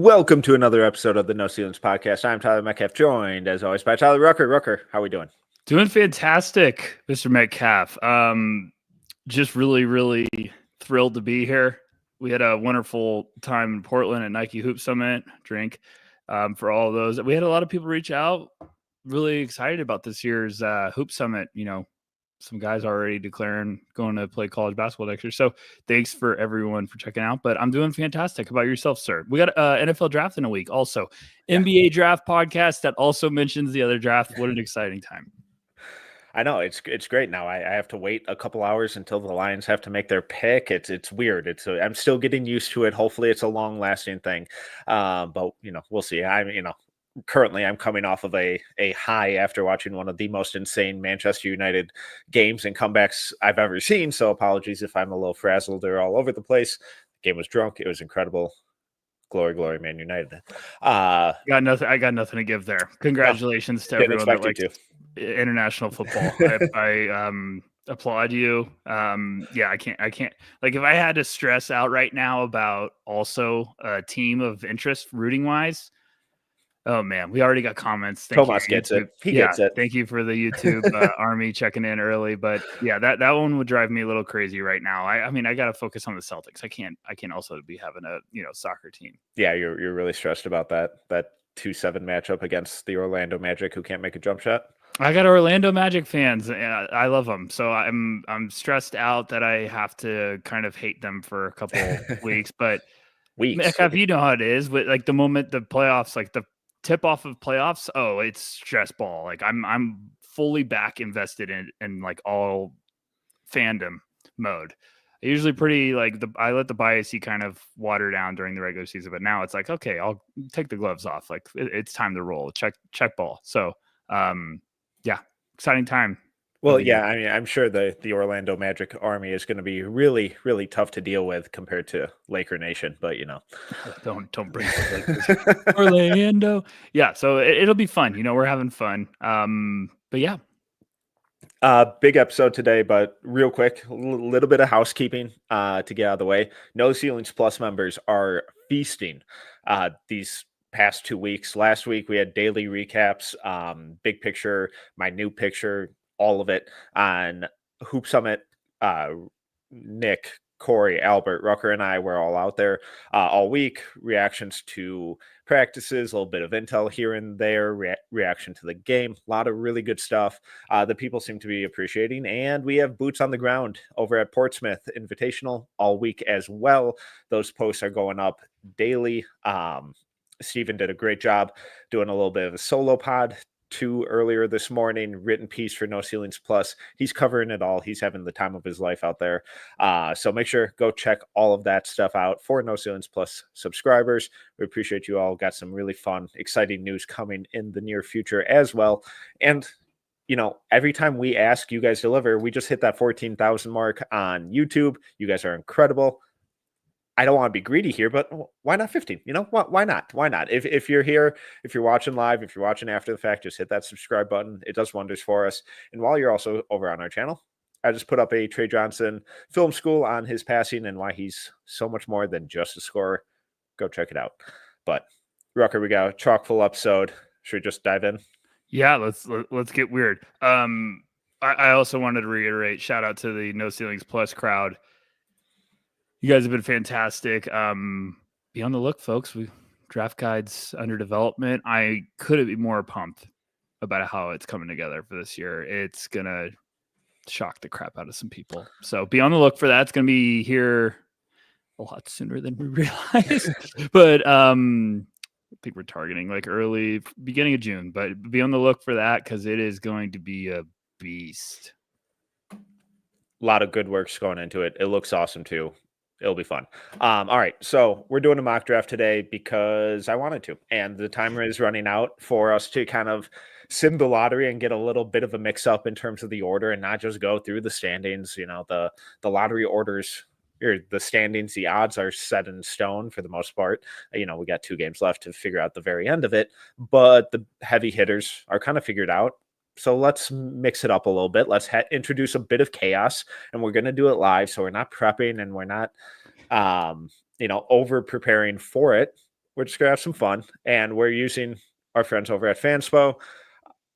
Welcome to another episode of the No Ceilings Podcast. I'm Tyler Metcalf, joined as always by Tyler Rucker. Rucker, how are we doing? Doing fantastic, Mr. Metcalf. Just really thrilled to be here. We had a wonderful time in Portland at Nike Hoop Summit. Drink for all of those. We had a lot of people reach out. Really excited about this year's Hoop Summit. You know, some guys already declaring going to play college basketball next year. So thanks for everyone for checking out. But I'm doing fantastic. How about yourself, sir? We got NFL draft in a week. Also, NBA draft podcast that also mentions the other draft. What an exciting time. I know it's great now. I have to wait a couple hours until the Lions have to make their pick. It's weird. I'm still getting used to it. Hopefully, it's a long lasting thing. But we'll see. Currently I'm coming off of a high after watching one of the most insane Manchester United games and comebacks I've ever seen. So apologies if I'm a little frazzled or all over the place. The game was drunk. It was incredible. Glory, Man United. I got nothing to give there. Congratulations to everyone that likes international football. I applaud you. I can't like if I had to stress out right now about also a team of interest rooting wise. Oh man, we already got comments. Thomas gets it. He gets it. Thank you for the YouTube army checking in early, but yeah, that one would drive me a little crazy right now. I mean, I got to focus on the Celtics. I can't also be having a soccer team. Yeah, you're really stressed about that 2-7 matchup against the Orlando Magic, who can't make a jump shot. I got Orlando Magic fans. I love them, so I'm stressed out that I have to kind of hate them for a couple weeks. But Metcalf, you know how it is. With like the moment the playoffs, like the tip off of playoffs, it's stress ball. Like I'm fully back invested in like all fandom mode. I usually pretty like I let the biasy kind of water down during the regular season, but now it's like, okay, I'll take the gloves off. Like it's time to roll. Check ball. So yeah, exciting time. Well, yeah, I mean, I'm sure the Orlando Magic army is going to be really, really tough to deal with compared to Laker Nation, but don't bring Orlando. Yeah, so it'll be fun. We're having fun. But yeah. Big episode today, but real quick, a little bit of housekeeping to get out of the way. No Ceilings Plus members are feasting these past 2 weeks. Last week we had daily recaps, big picture, my new picture, all of it on Hoop Summit. Nick, Corey, Albert, Rucker, and I were all out there all week. Reactions to practices, a little bit of intel here and there, reaction to the game. A lot of really good stuff that people seem to be appreciating. And we have boots on the ground over at Portsmouth Invitational all week as well. Those posts are going up daily. Steven did a great job doing a little bit of a solo pod earlier this morning, written piece for No Ceilings Plus. He's covering it all. He's having the time of his life out there. So make sure go check all of that stuff out for No Ceilings Plus subscribers. We appreciate you all. Got some really fun, exciting news coming in the near future as well. And every time we ask, you guys deliver. We just hit that 14,000 mark on YouTube. You guys are incredible. I don't want to be greedy here, but why not 15? Why not? Why not? If you're here, if you're watching live, if you're watching after the fact, just hit that subscribe button. It does wonders for us. And while you're also over on our channel, I just put up a Trey Johnson film school on his passing and why he's so much more than just a scorer. Go check it out. But Rucker, we got a chock full episode. Should we just dive in? Yeah, let's get weird. I also wanted to reiterate, shout out to the No Ceilings Plus crowd. You guys have been fantastic. Be on the look, folks. We draft guides under development. I couldn't be more pumped about how it's coming together for this year. It's gonna shock the crap out of some people. So be on the look for that. It's gonna be here a lot sooner than we realized. But I think we're targeting like early beginning of June. But be on the look for that because it is going to be a beast. A lot of good work's going into it. It looks awesome too. It'll be fun. All right. So we're doing a mock draft today because I wanted to, and the timer is running out for us to kind of sim the lottery and get a little bit of a mix up in terms of the order and not just go through the standings. The lottery orders or the standings, the odds are set in stone for the most part. We got 2 games left to figure out the very end of it, but the heavy hitters are kind of figured out. So let's mix it up a little bit. Let's introduce a bit of chaos, and we're going to do it live. So we're not prepping and we're not, over preparing for it. we're just gonna have some fun, and we're using our friends over at Fanspo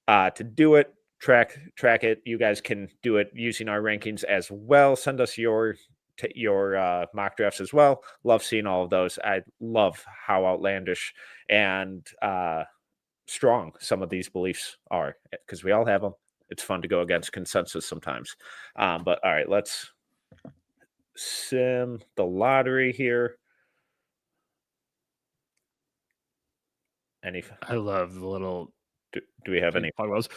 to do it. Track it. You guys can do it using our rankings as well. Send us your mock drafts as well. Love seeing all of those. I love how outlandish and strong some of these beliefs are, because we all have them. It's fun to go against consensus sometimes. But all right, let's sim the lottery here. I love the little. Do we have any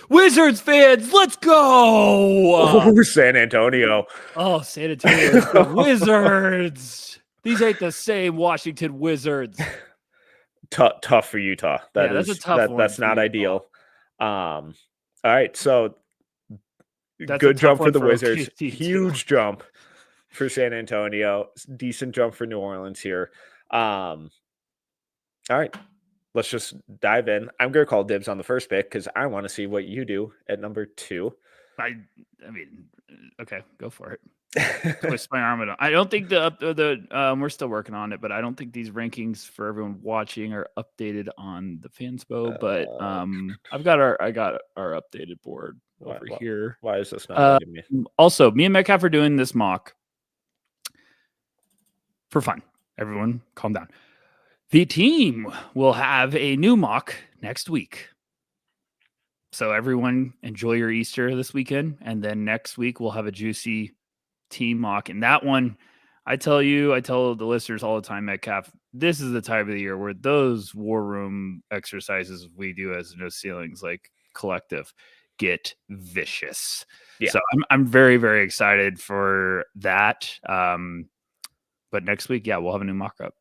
Wizards fans? Let's go! Oh, San Antonio. Oh, San Antonio. The Wizards. These ain't the same Washington Wizards. Tough for Utah. That's a tough one. That's not ideal. All right, so that's good jump for the Wizards. OKC Huge jump for San Antonio. Decent jump for New Orleans here. All right, let's just dive in. I'm going to call dibs on the first pick because I want to see what you do at number 2. I mean, okay, go for it. Twist my arm. I don't think we're still working on it, but I don't think these rankings for everyone watching are updated on the Fanspo. But I got our updated board over here. Why is this not letting me? Also, me and Metcalf are doing this mock for fun. Everyone, calm down. The team will have a new mock next week. So everyone enjoy your Easter this weekend. And then next week we'll have a juicy team mock. And that one, I tell the listeners all the time, Metcalf, this is the time of the year where those war room exercises we do as No Ceilings, like collective, get vicious. Yeah. So I'm very, very excited for that. But next week, we'll have a new mock-up.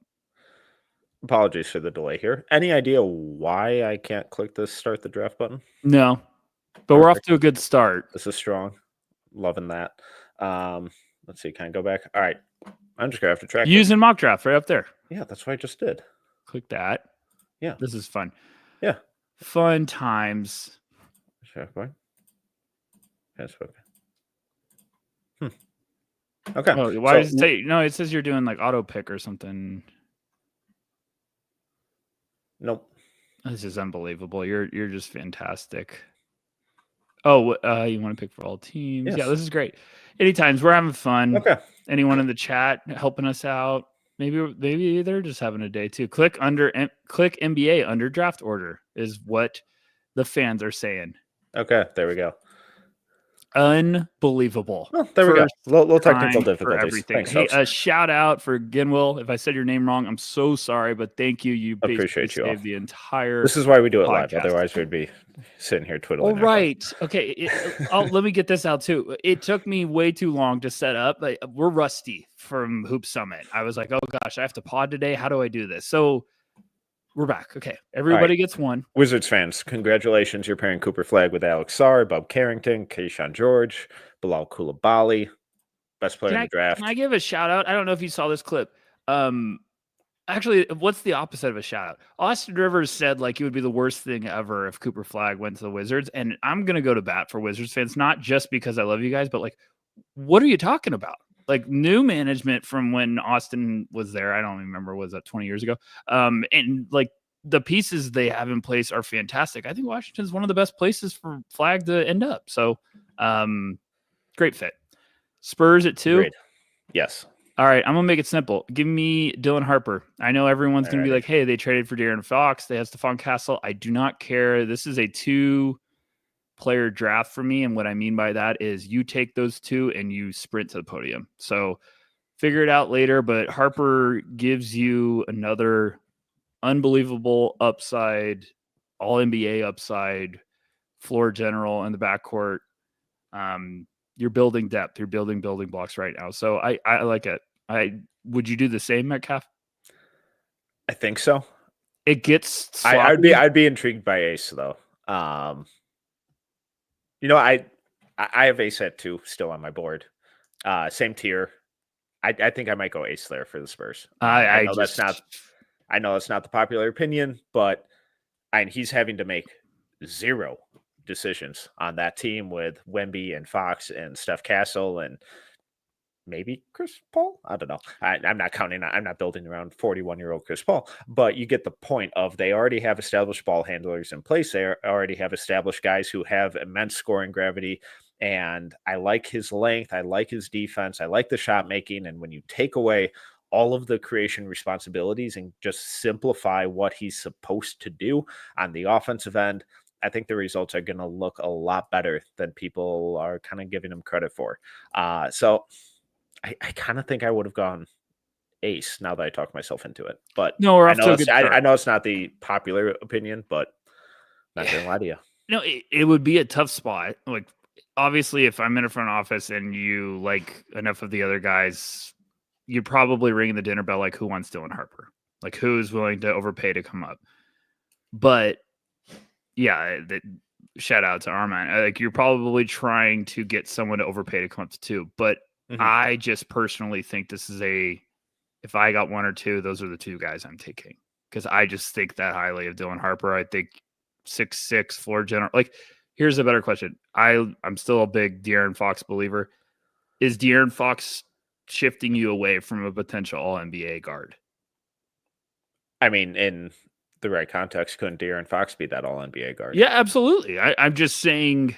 Apologies for the delay here. Any idea why I can't click the start the draft button? No, but we're off to a good start. This is strong. Loving that. Let's see. Can I go back? All right. I'm just going to have to track using mock draft right up there. Yeah, that's what I just did. Click that. Yeah. This is fun. Yeah. Fun times. Facebook. Okay. Oh, why does it say? No, it says you're doing like auto pick or something. Nope. This is unbelievable. You're just fantastic. Oh, you want to pick for all teams? Yes. Yeah, this is great. Anytimes, we're having fun. Okay. Anyone in the chat helping us out? Maybe they're just having a day too. Click NBA under draft order is what the fans are saying. Okay, there we go. Unbelievable. Oh, there we go. Little technical difficulties. Everything. Thanks, a shout out for Ginwell. If I said your name wrong, I'm so sorry, but thank you. You appreciate you saved the entire. This is why we do it live. Otherwise, we'd be sitting here twiddling. All right. Okay. Let me get this out too. It took me way too long to set up. We're rusty from Hoop Summit. I was like, oh gosh, I have to pod today. How do I do this? So we're back. Okay. Everybody gets one. Wizards fans, congratulations. You're pairing Cooper Flagg with Alex Sarr, Bob Carrington, Keyshawn George, Bilal Coulibaly. Best player in the draft. Can I give a shout out? I don't know if you saw this clip. Actually, what's the opposite of a shout out? Austin Rivers said like it would be the worst thing ever if Cooper Flagg went to the Wizards. And I'm going to go to bat for Wizards fans, not just because I love you guys, but like, what are you talking about? Like new management from when Austin was there. I don't remember, was that 20 years ago? And like the pieces they have in place are fantastic. I think Washington's one of the best places for Flagg to end up. So great fit. Spurs at 2. Great. Yes. All right. I'm going to make it simple. Give me Dylan Harper. I know everyone's going to be like, hey, they traded for De'Aaron Fox. They have Stephon Castle. I do not care. This is a 2-player draft for me. And what I mean by that is you take those 2 and you sprint to the podium. So figure it out later. But Harper gives you another unbelievable upside, all NBA upside, floor general in the backcourt. You're building depth. You're building blocks right now. So I like it. Would you do the same, Metcalf? I think so. It gets sloppy. I'd be intrigued by Ace though. I have Ace at 2 still on my board. Same tier. I think I might go Ace there for the Spurs. I know that's not the popular opinion, but he's having to make 0 decisions on that team with Wemby and Fox and Steph Castle, and maybe Chris Paul. I don't know. I'm not counting. I'm not building around 41-year-old Chris Paul, but you get the point of they already have established ball handlers in place. They already have established guys who have immense scoring gravity. And I like his length. I like his defense. I like the shot making. And when you take away all of the creation responsibilities and just simplify what he's supposed to do on the offensive end, I think the results are going to look a lot better than people are kind of giving him credit for. So I kind of think I would have gone ace now that I talked myself into it. But No, we're I off to know a good I start. know it's not the popular opinion, but not going to lie to you. No, it would be a tough spot. Like, obviously, if I'm in a front office and you like enough of the other guys, you're probably ringing the dinner bell like, who wants Dylan Harper? Like, who's willing to overpay to come up? But yeah, shout out to Armand. Like, you're probably trying to get someone to overpay to come up to 2. But I just personally think this is if I got 1 or 2, those are the 2 guys I'm taking, because I just think that highly of Dylan Harper. I think 6'6" floor general. Like, here's a better question. I'm still a big De'Aaron Fox believer. Is De'Aaron Fox shifting you away from a potential All-NBA guard? I mean, in the right context, couldn't De'Aaron Fox be that All-NBA guard? Yeah, absolutely. I'm just saying,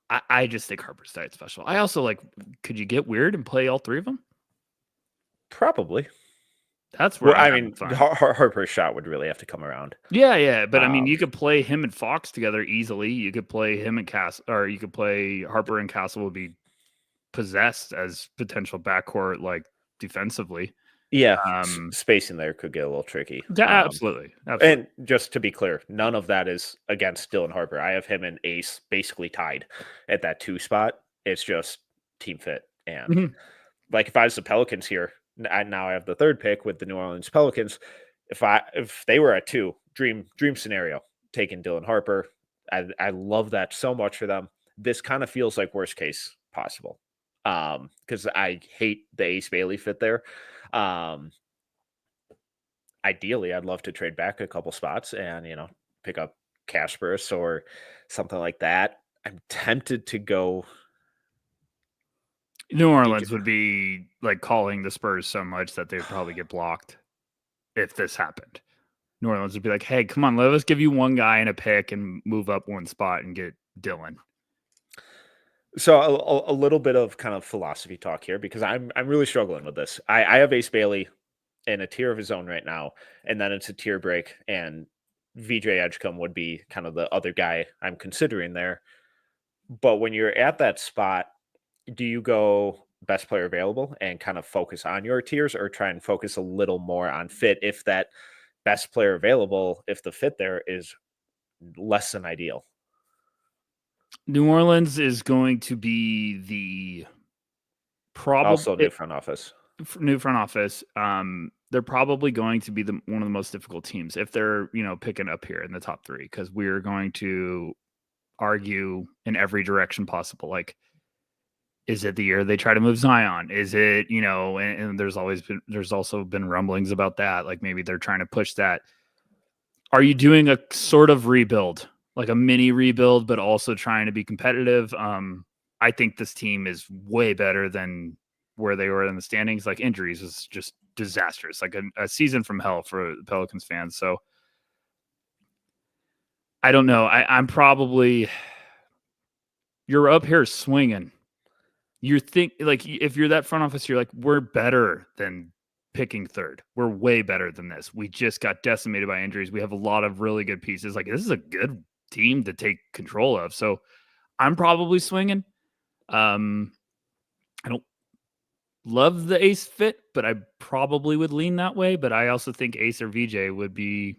I just think Harper's diet special. I also like, could you get weird and play all 3 of them? Probably. That's where I mean, Harper's shot would really have to come around. Yeah. But I mean, you could play him and Fox together easily. You could play him and Castle, or you could play Harper and Castle would be possessed as potential backcourt, like, defensively. Yeah, spacing there could get a little tricky. Yeah, absolutely. And just to be clear, none of that is against Dylan Harper. I have him and Ace basically tied at that 2 spot. It's just team fit. And like, if I was the Pelicans here, now I have the 3rd pick with the New Orleans Pelicans. If they were at 2, dream scenario, taking Dylan Harper. I love that so much for them. This kind of feels like worst case possible. Because I hate the Ace Bailey fit there. Ideally, I'd love to trade back a couple spots and, pick up Kasparis or something like that. I'm tempted to go. New Orleans would be like calling the Spurs so much that they'd probably get blocked if this happened. New Orleans would be like, hey, come on, let us give you 1 guy and a pick and move up 1 spot and get Dylan. So a little bit of kind of philosophy talk here, because I'm really struggling with this. I have Ace Bailey in a tier of his own right now, and then it's a tier break, and VJ Edgecombe would be kind of the other guy I'm considering there. But when you're at that spot, do you go best player available and kind of focus on your tiers, or try and focus a little more on fit if that best player available, if the fit there is less than ideal? New Orleans is going to be the Also new front office. New front office. They're probably going to be one of the most difficult teams if they're, picking up here in the top 3, because we're going to argue in every direction possible. Like, is it the year they try to move Zion? Is it, and there's also been rumblings about that. Like, maybe they're trying to push that. Are you doing a sort of rebuild, like a mini rebuild, but also trying to be competitive? I think this team is way better than where they were in the standings. Like, injuries is just disastrous, like a season from hell for the Pelicans fans. So I don't know. I'm probably, you're up here swinging. You think, like, if you're that front office, you're like, we're better than picking 3rd. We're way better than this. We just got decimated by injuries. We have a lot of really good pieces. Like, this is a good team to take control of. So I'm probably swinging. I don't love the Ace fit, but I probably would lean that way. But I also think Ace or VJ would be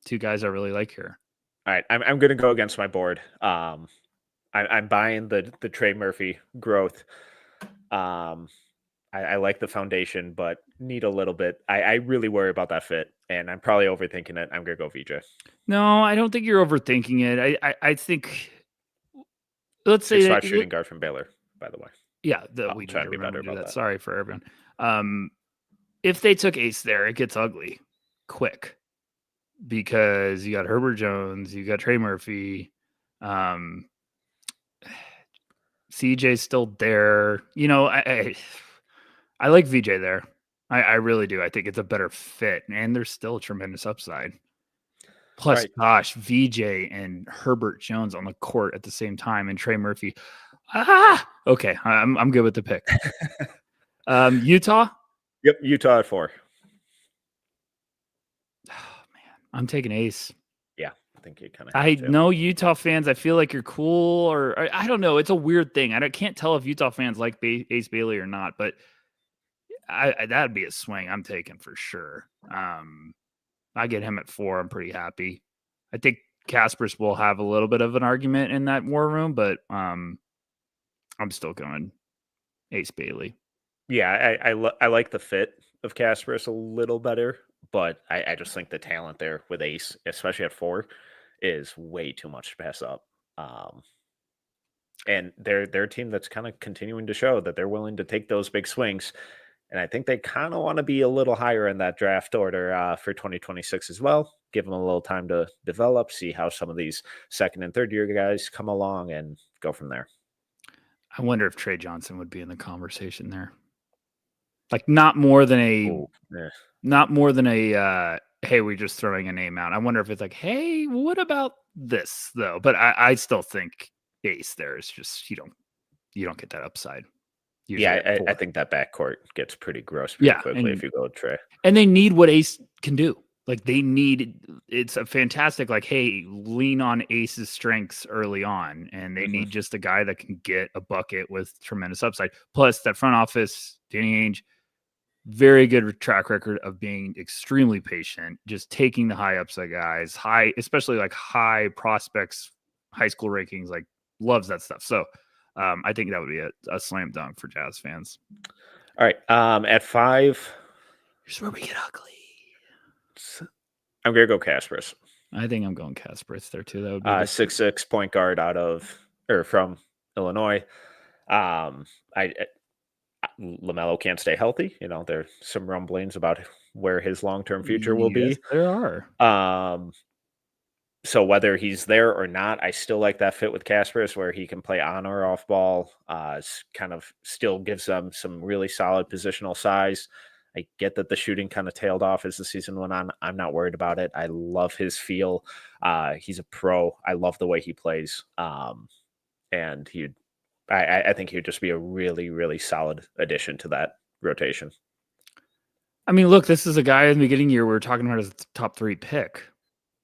2 guys I really like here. All right, I'm going to go against my board. I'm buying the Trey Murphy growth. I like the foundation, but need a little bit. I really worry about that fit, and I'm probably overthinking it. I'm going to go VJ. No, I don't think you're overthinking it. I think, let's say 6'5" shooting guard from Baylor, by the way. Yeah, we try to be better about that. Sorry for everyone. If they took Ace there, it gets ugly quick, because you got Herbert Jones, you got Trey Murphy, CJ's still there. I like VJ there. I really do. I think it's a better fit, and there's still a tremendous upside. Plus, right. gosh, VJ and Herbert Jones on the court at the same time, and Trey Murphy. Okay, I'm good with the pick. Utah. Yep, Utah at 4. Oh man, I'm taking Ace. Yeah, I think you kind of I have to. know Utah fans. I feel like you're cool, or I don't know. It's a weird thing. Can't tell if Utah fans like Ace Bailey or not, but that'd be a swing I'm taking for sure. I get him at 4. I'm pretty happy. I think Casper's will have a little bit of an argument in that war room, but I'm still going Ace Bailey. Yeah, I like the fit of Casper's a little better, but I just think the talent there with Ace, especially at 4, is way too much to pass up. And they're a team that's kind of continuing to show that they're willing to take those big swings. And I think they kind of want to be a little higher in that draft order for 2026 as well. Give them a little time to develop, see how some of these second and third year guys come along, and go from there. I wonder if Trey Johnson would be in the conversation there. Like not more than a hey, we're just throwing a name out. I wonder if it's like, hey, what about this though? But I still think Ace there is just you don't get that upside. Yeah, I think that backcourt gets pretty gross quickly if you go with Trey. And they need what Ace can do. Like it's a fantastic, like, hey, lean on Ace's strengths early on. And they need just a guy that can get a bucket with tremendous upside. Plus that front office, Danny Ainge, very good track record of being extremely patient, just taking the high upside guys, especially like high prospects, high school rankings, like loves that stuff. So I think that would be a slam dunk for Jazz fans. All right. At 5. Here's where we get ugly. I'm going to go Casper's. I think I'm going Casper's there too. That would be 6'6" point guard from Illinois. LaMelo can't stay healthy. There's some rumblings about where his long-term future will be. There are. So whether he's there or not, I still like that fit with Casper's where he can play on or off ball. Kind of still gives them some really solid positional size. I get that the shooting kind of tailed off as the season went on. I'm not worried about it. I love his feel. He's a pro. I love the way he plays. And I think he'd just be a really, really solid addition to that rotation. I mean, look, this is a guy in the beginning of the year we were talking about as a top 3 pick.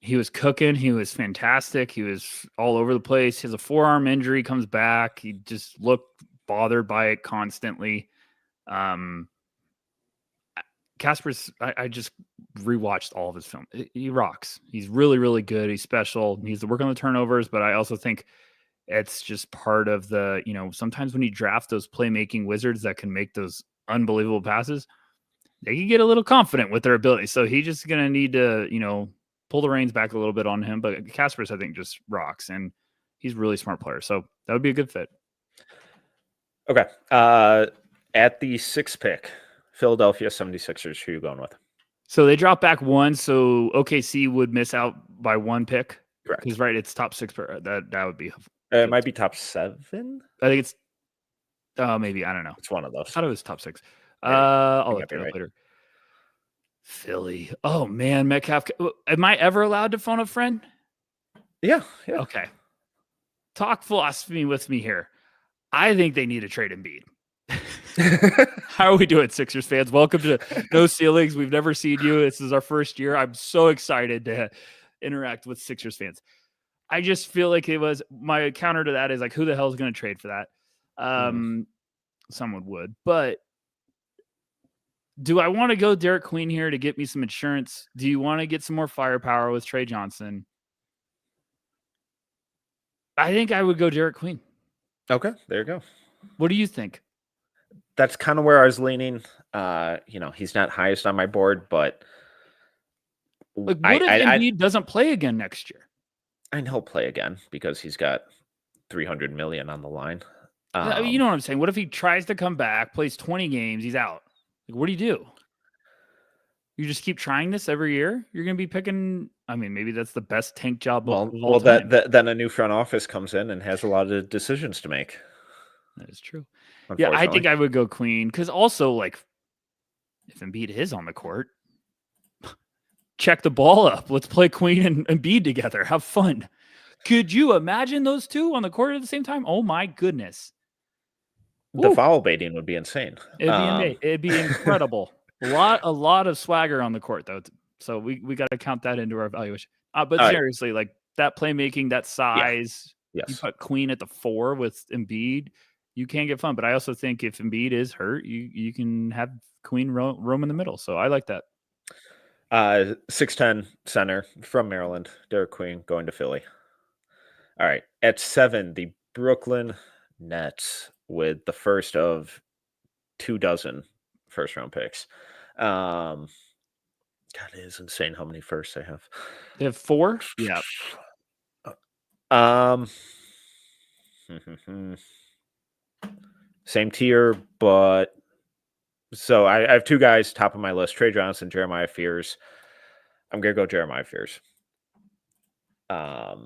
He was cooking. He was fantastic. He was all over the place. He has a forearm injury, comes back. He just looked bothered by it constantly. Casper's, I just rewatched all of his film. He rocks. He's really, really good. He's special. He needs to work on the turnovers, but I also think it's just part of the, sometimes when you draft those playmaking wizards that can make those unbelievable passes, they can get a little confident with their ability. So he's just going to need to, pull the reins back a little bit on him. But Casper's, I think, just rocks, and he's a really smart player. So that would be a good fit. Okay. At the 6th pick, Philadelphia 76ers, who are you going with? So they drop back 1, so OKC would miss out by 1 pick. Correct. Because, right, it's top 6. That would be... It might be top 7. I think it's... maybe. I don't know. It's one of those. I thought it was top 6. I'll look it up right. later. Philly. Oh, man, Metcalf. Am I ever allowed to phone a friend? Yeah. Okay. Talk philosophy with me here. I think they need to trade Embiid. How are we doing, Sixers fans? Welcome to No Ceilings. We've never seen you. This is our first year. I'm so excited to interact with Sixers fans. I just feel like it was my counter to that is like, who the hell is going to trade for that? Someone would, but do I want to go Derek Queen here to get me some insurance? Do you want to get some more firepower with Trey Johnson? I think I would go Derek Queen. Okay, there you go. What do you think? That's kind of where I was leaning. He's not highest on my board, but like, what if Embiid doesn't play again next year? And he'll play again because he's got $300 million on the line. You know what I'm saying? What if he tries to come back, plays 20 games, he's out? Like, what do? You just keep trying this every year? You're going to be picking. I mean, maybe that's the best tank job. Well, then a new front office comes in and has a lot of decisions to make. That is true. Yeah, I think I would go Queen because also, like, if Embiid is on the court, check the ball up. Let's play Queen and Embiid together. Have fun. Could you imagine those two on the court at the same time? Oh my goodness. The Woo. foul baiting would be insane. It'd be incredible. a lot of swagger on the court though. So we got to count that into our evaluation. But seriously, like that playmaking, that size, Yes. you put Queen at the 4 with Embiid, you can get fun. But I also think if Embiid is hurt, you can have Queen roam in the middle. So I like that. 6'10" center from Maryland, Derek Queen going to Philly. All right. At 7, the Brooklyn Nets with the first of 24 first-round picks. God, it is insane how many firsts they have. They have 4? Yeah. Same tier, but so I have 2 guys top of my list: Trey Johnson, Jeremiah Fears. I'm gonna go Jeremiah Fears. I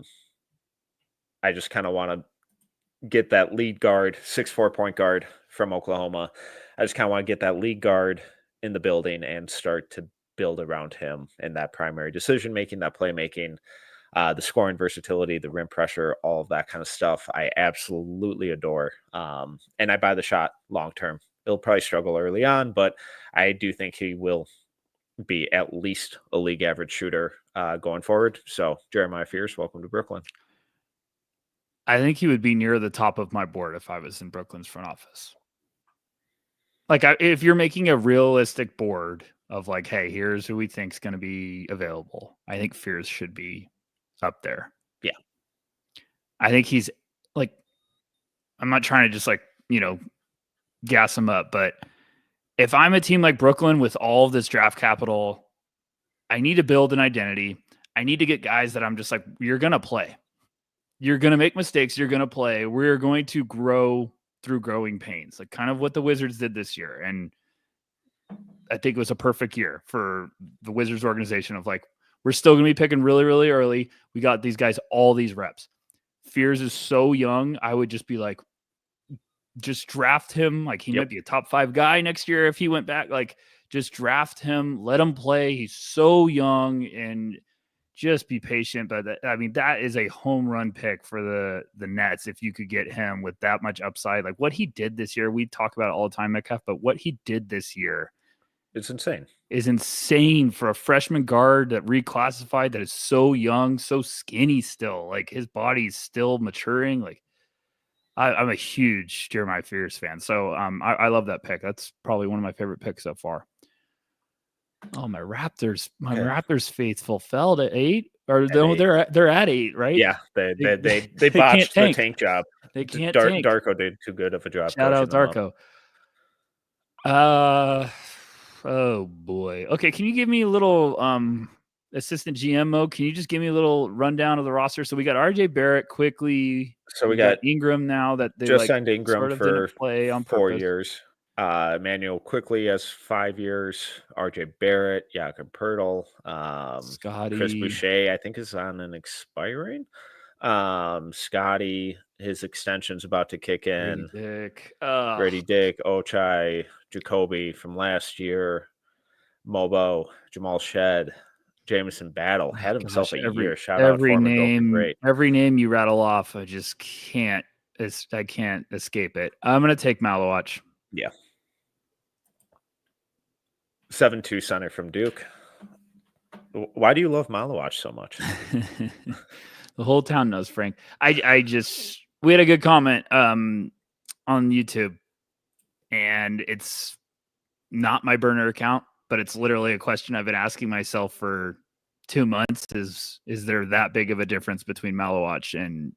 just kind of want to get that lead guard, 6'4" point guard from Oklahoma. I just kind of want to get that lead guard in the building and start to build around him and that primary decision making, that playmaking, the scoring versatility, the rim pressure, all of that kind of stuff. I absolutely adore. And I buy the shot long term. He'll probably struggle early on, but I do think he will be at least a league average shooter going forward. So Jeremiah Fears, welcome to Brooklyn. I think he would be near the top of my board if I was in Brooklyn's front office. Like if you're making a realistic board of like, hey, here's who we think is going to be available, I think Fears should be up there. Yeah. I think he's like, I'm not trying to just like, gas him up, but if I'm a team like Brooklyn with all of this draft capital, I need to build an identity. I need to get guys that I'm just like, you're going to play. You're going to make mistakes. You're going to play. We're going to grow through growing pains, like kind of what the Wizards did this year. And I think it was a perfect year for the Wizards organization of like, we're still going to be picking really, really early. We got these guys, all these reps. Fears is so young. I would just be like, just draft him. Like he might be a top 5 guy next year if he went back. Like just draft him, let him play. He's so young and just be patient. But that is a home run pick for the Nets if you could get him with that much upside. Like what he did this year, we talk about it all the time, Metcalf, but what he did this year is insane for a freshman guard that reclassified, that is so young, so skinny still. Like his body's still maturing. Like I'm a huge Jeremiah Fears fan. So I love that pick. That's probably one of my favorite picks so far. Oh, my Raptors faithful fell to 8. Or they're at 8, right? Yeah, they botched the tank job. They can't tank. Darko did too good of a job. Shout out Darko. Oh boy. Okay, can you give me a little assistant GM mode? Can you just give me a little rundown of the roster? So we got RJ Barrett quickly. So we got Ingram now that they just signed Ingram sort of for play on 4 purpose. years. Emmanuel quickly has 5 years. RJ Barrett, Jakob Poeltl, Scotty, Chris Boucher, I think is on an expiring. Scotty, his extension's about to kick in. Grady Dick, Ochai, Jacoby from last year, Mobo, Jamal Shed, Jamison Battle had himself a year. Shout out Foreman, great. Every name you rattle off, I just can't. I can't escape it. I'm gonna take Malawatch. Yeah. 7'2" center from Duke. Why do you love Malawatch so much? The whole town knows, Frank. We had a good comment on YouTube, and it's not my burner account, but it's literally a question I've been asking myself for 2 months. Is there that big of a difference between Malawatch and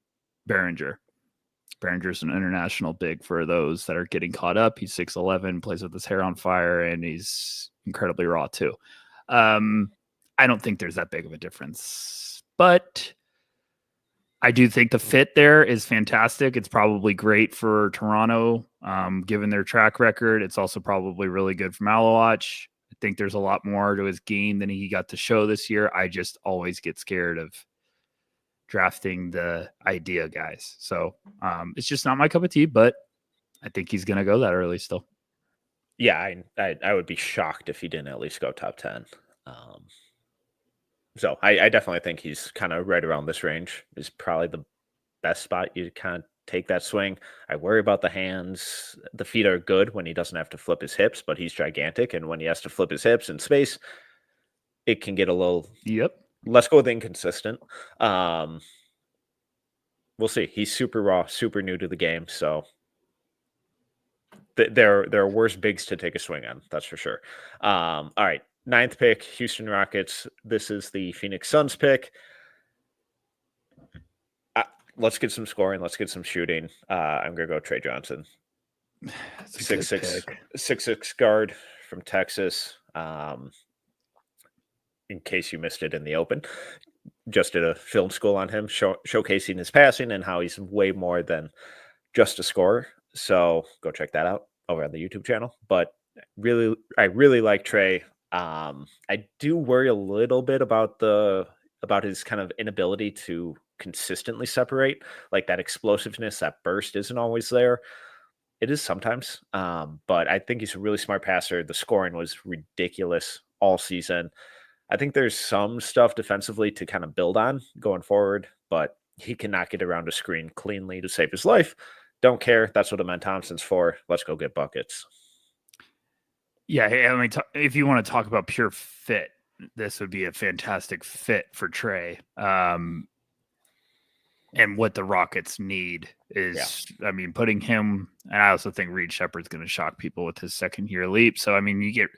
Behringer? Behringer's an international big for those that are getting caught up. He's 6'11", plays with his hair on fire, and he's incredibly raw too. I don't think there's that big of a difference, but I do think the fit there is fantastic. It's probably great for Toronto, given their track record. It's also probably really good for Malawatch. I think there's a lot more to his game than he got to show this year. I just always get scared of drafting the idea guys. So it's just not my cup of tea, but I think he's going to go that early still. Yeah, I would be shocked if he didn't at least go top 10. Um, so I definitely think he's kind of right around this range is probably the best spot you kind of take that swing. I worry about the hands. The feet are good when he doesn't have to flip his hips, but he's gigantic. And when he has to flip his hips in space, it can get a little, Yep. let's go with inconsistent. We'll see. He's super raw, super new to the game. So there are worse bigs to take a swing on. That's for sure. All right. Ninth pick, Houston Rockets. This is the Phoenix Suns pick. Let's get some scoring. Let's get some shooting. I'm going to go Trey Johnson. 6'6" guard from Texas. In case you missed it in the open, just did a film school on him, showcasing his passing and how he's way more than just a scorer. So go check that out over on the YouTube channel. But I really like Trey. I do worry a little bit about his kind of inability to consistently separate. Like that explosiveness, that burst isn't always there. It is sometimes, but I think he's a really smart passer. The scoring was ridiculous all season. I think there's some stuff defensively to kind of build on going forward, but he cannot get around a screen cleanly to save his life. Don't care. That's what Amen Thompson's for. Let's go get buckets. Yeah, I mean, if you want to talk about pure fit, this would be a fantastic fit for Trey. And what the Rockets need is, I mean, putting him, and I also think Reed Shepherd's going to shock people with his second-year leap. So, I mean, you get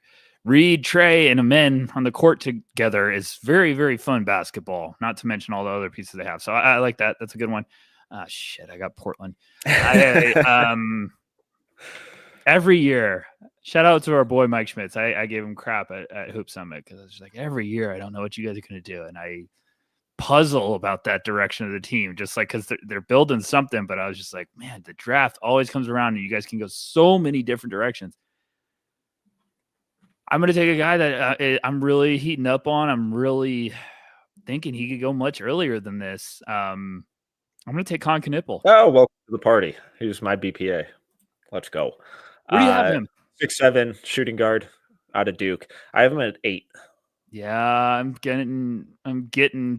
Reed, Trey, and Amen on the court together is very, very fun basketball, not to mention all the other pieces they have. So I like that. That's a good one. Shit, I got Portland. Every year, shout out to our boy Mike Schmitz. I gave him crap at Hoop Summit because I was just like, every year, I don't know what you guys are going to do. And I puzzle about that direction of the team, just like because they're building something. But I was just like, man, the draft always comes around and you guys can go so many different directions. I'm going to take a guy that I'm really heating up on. I'm really thinking he could go much earlier than this. I'm going to take Con Knippel. Oh, welcome to the party. Here's my BPA. Let's go. Where do you have him? 6'7" shooting guard out of Duke. I have him at 8. Yeah, I'm getting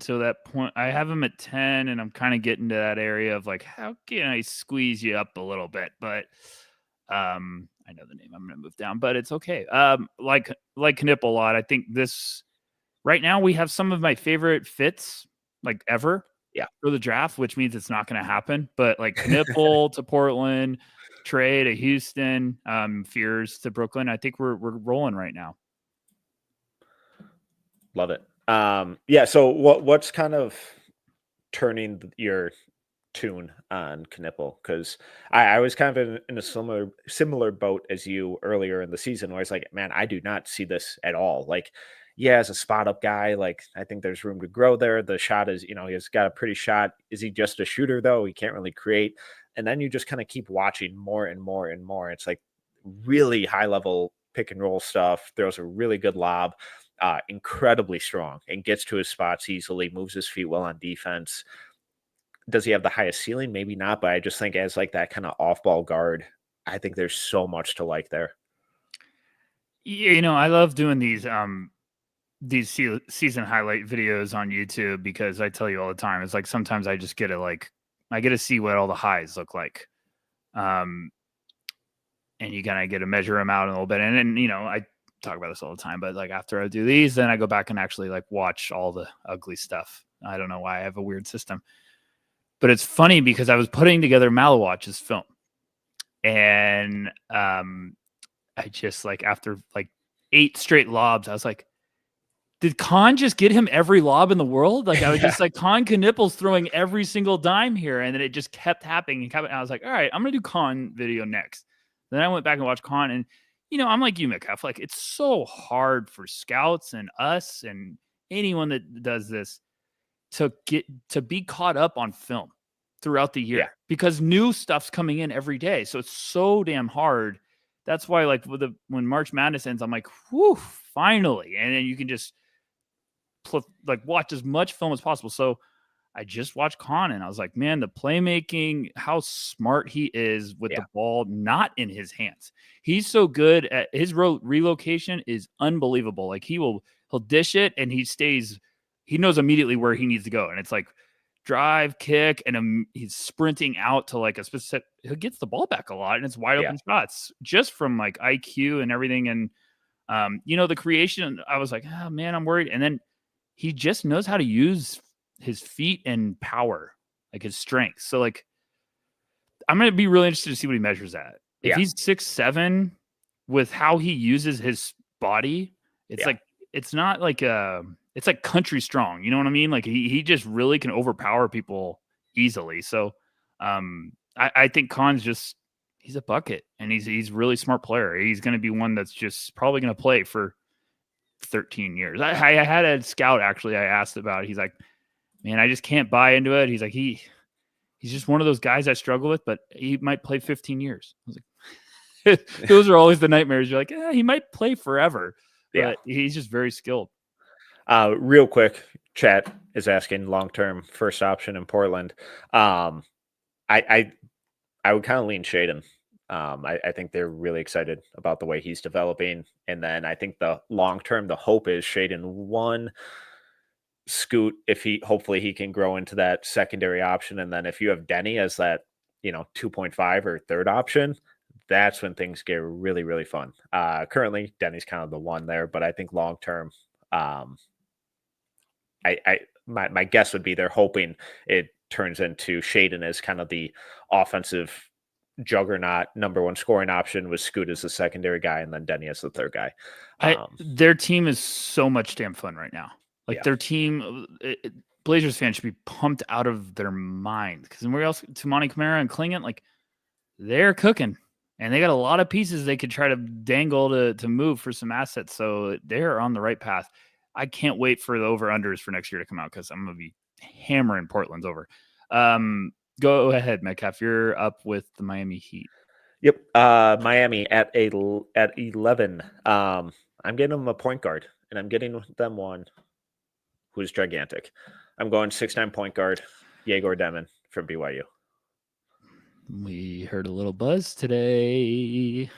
to that point. I have him at 10, and I'm kind of getting to that area of like, how can I squeeze you up a little bit? But I know the name. I'm going to move down, but it's okay. Like Knippel a lot. I think this right now we have some of my favorite fits like ever. Yeah. For the draft, which means it's not going to happen. But like Knippel to Portland, Trey to Houston, Fears to Brooklyn. I think we're rolling right now. Love it. Yeah. So what's kind of turning your tune on Knippel? Because I was kind of in a similar boat as you earlier in the season, where I was like, man, I do not see this at all. Like, yeah, as a spot up guy, like I think there's room to grow there. The shot is, he's got a pretty shot. Is he just a shooter though? He can't really create. And then you just kind of keep watching more and more and more. It's like really high level pick and roll stuff. Throws a really good lob. Incredibly strong and gets to his spots easily, moves his feet well on defense. Does he have the highest ceiling? Maybe not, but I just think as like that kind of off-ball guard, I think there's so much to like there. Yeah, I love doing these season highlight videos on YouTube because I tell you all the time, it's like sometimes I just get to see what all the highs look like. And you kind of get to measure them out a little bit. And then, I talk about this all the time, but like after I do these, then I go back and actually like watch all the ugly stuff. I don't know why I have a weird system, but it's funny because I was putting together Malawatch's film, and I just like after like 8 straight lobs, I was like, did Khan just get him every lob in the world? Like I was just like, Khan Knippel's throwing every single dime here, and then it just kept happening. And I was like, all right, I'm gonna do Khan video next. Then I went back and watched Khan, and I'm like you, Metcalf. Like it's so hard for scouts and us and anyone that does this to be caught up on film throughout the year because new stuff's coming in every day. So it's so damn hard. That's why, like when March Madness ends, I'm like, whew, finally, and then you can just watch as much film as possible. So I just watched Con and I was like, man, the playmaking, how smart he is with the ball not in his hands. He's so good at his relocation is unbelievable. Like he'll dish it and he knows immediately where he needs to go. And it's like drive, kick, and he's sprinting out to like a specific, he gets the ball back a lot and it's wide open shots just from like IQ and everything. And, the creation, I was like, oh man, I'm worried. And then he just knows how to use his feet and power, like his strength. So like, I'm going to be really interested to see what he measures at. If he's 6'7", with how he uses his body, it's like, it's not like it's like country strong. You know what I mean? Like he just really can overpower people easily. So I think Khan's he's a bucket and he's a really smart player. He's going to be one that's just probably going to play for 13 years. I had a scout actually I asked about it. He's like, man, I just can't buy into it. He's like, he's just one of those guys I struggle with, but he might play 15 years. I was like, those are always the nightmares. You're like, he might play forever, but he's just very skilled. Real quick, chat is asking long-term first option in Portland. I would kind of lean Shaden. I think they're really excited about the way he's developing. And then I think the long-term, the hope is Shaden 1, Scoot, if hopefully he can grow into that secondary option. And then if you have Denny as that, 2.5 or third option, that's when things get really, really fun. Currently Denny's kind of the one there, but I think long-term, my guess would be they're hoping it turns into Shaden as kind of the offensive juggernaut number one scoring option with Scoot as the secondary guy and then Denny as the third guy. Their team is so much damn fun right now. Like their team, Blazers fans should be pumped out of their mind because where else, Tamani Kamara and Klingent, like they're cooking and they got a lot of pieces they could try to dangle to move for some assets. So they're on the right path. I can't wait for the over-unders for next year to come out because I'm going to be hammering Portland's over. Go ahead, Metcalf. You're up with the Miami Heat. Yep. Miami at 11. I'm getting them a point guard, and I'm getting them one who's gigantic. I'm going 6'9" point guard, Yegor Demon from BYU. We heard a little buzz today.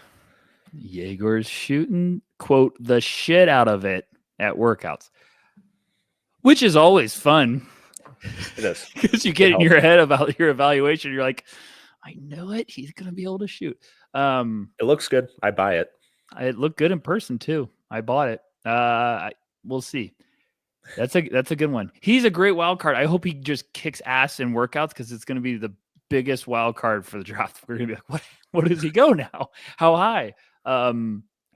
Yegor's shooting, quote, the shit out of it at workouts, which is always fun. It is. Because you get in your head about your evaluation. You're like, I know it. He's going to be able to shoot. It looks good. I buy it. It looked good in person, too. I bought it. We'll see. That's a good one. He's a great wild card. I hope he just kicks ass in workouts because it's going to be the biggest wild card for the draft. We're going to be like, what does he go now? How high? I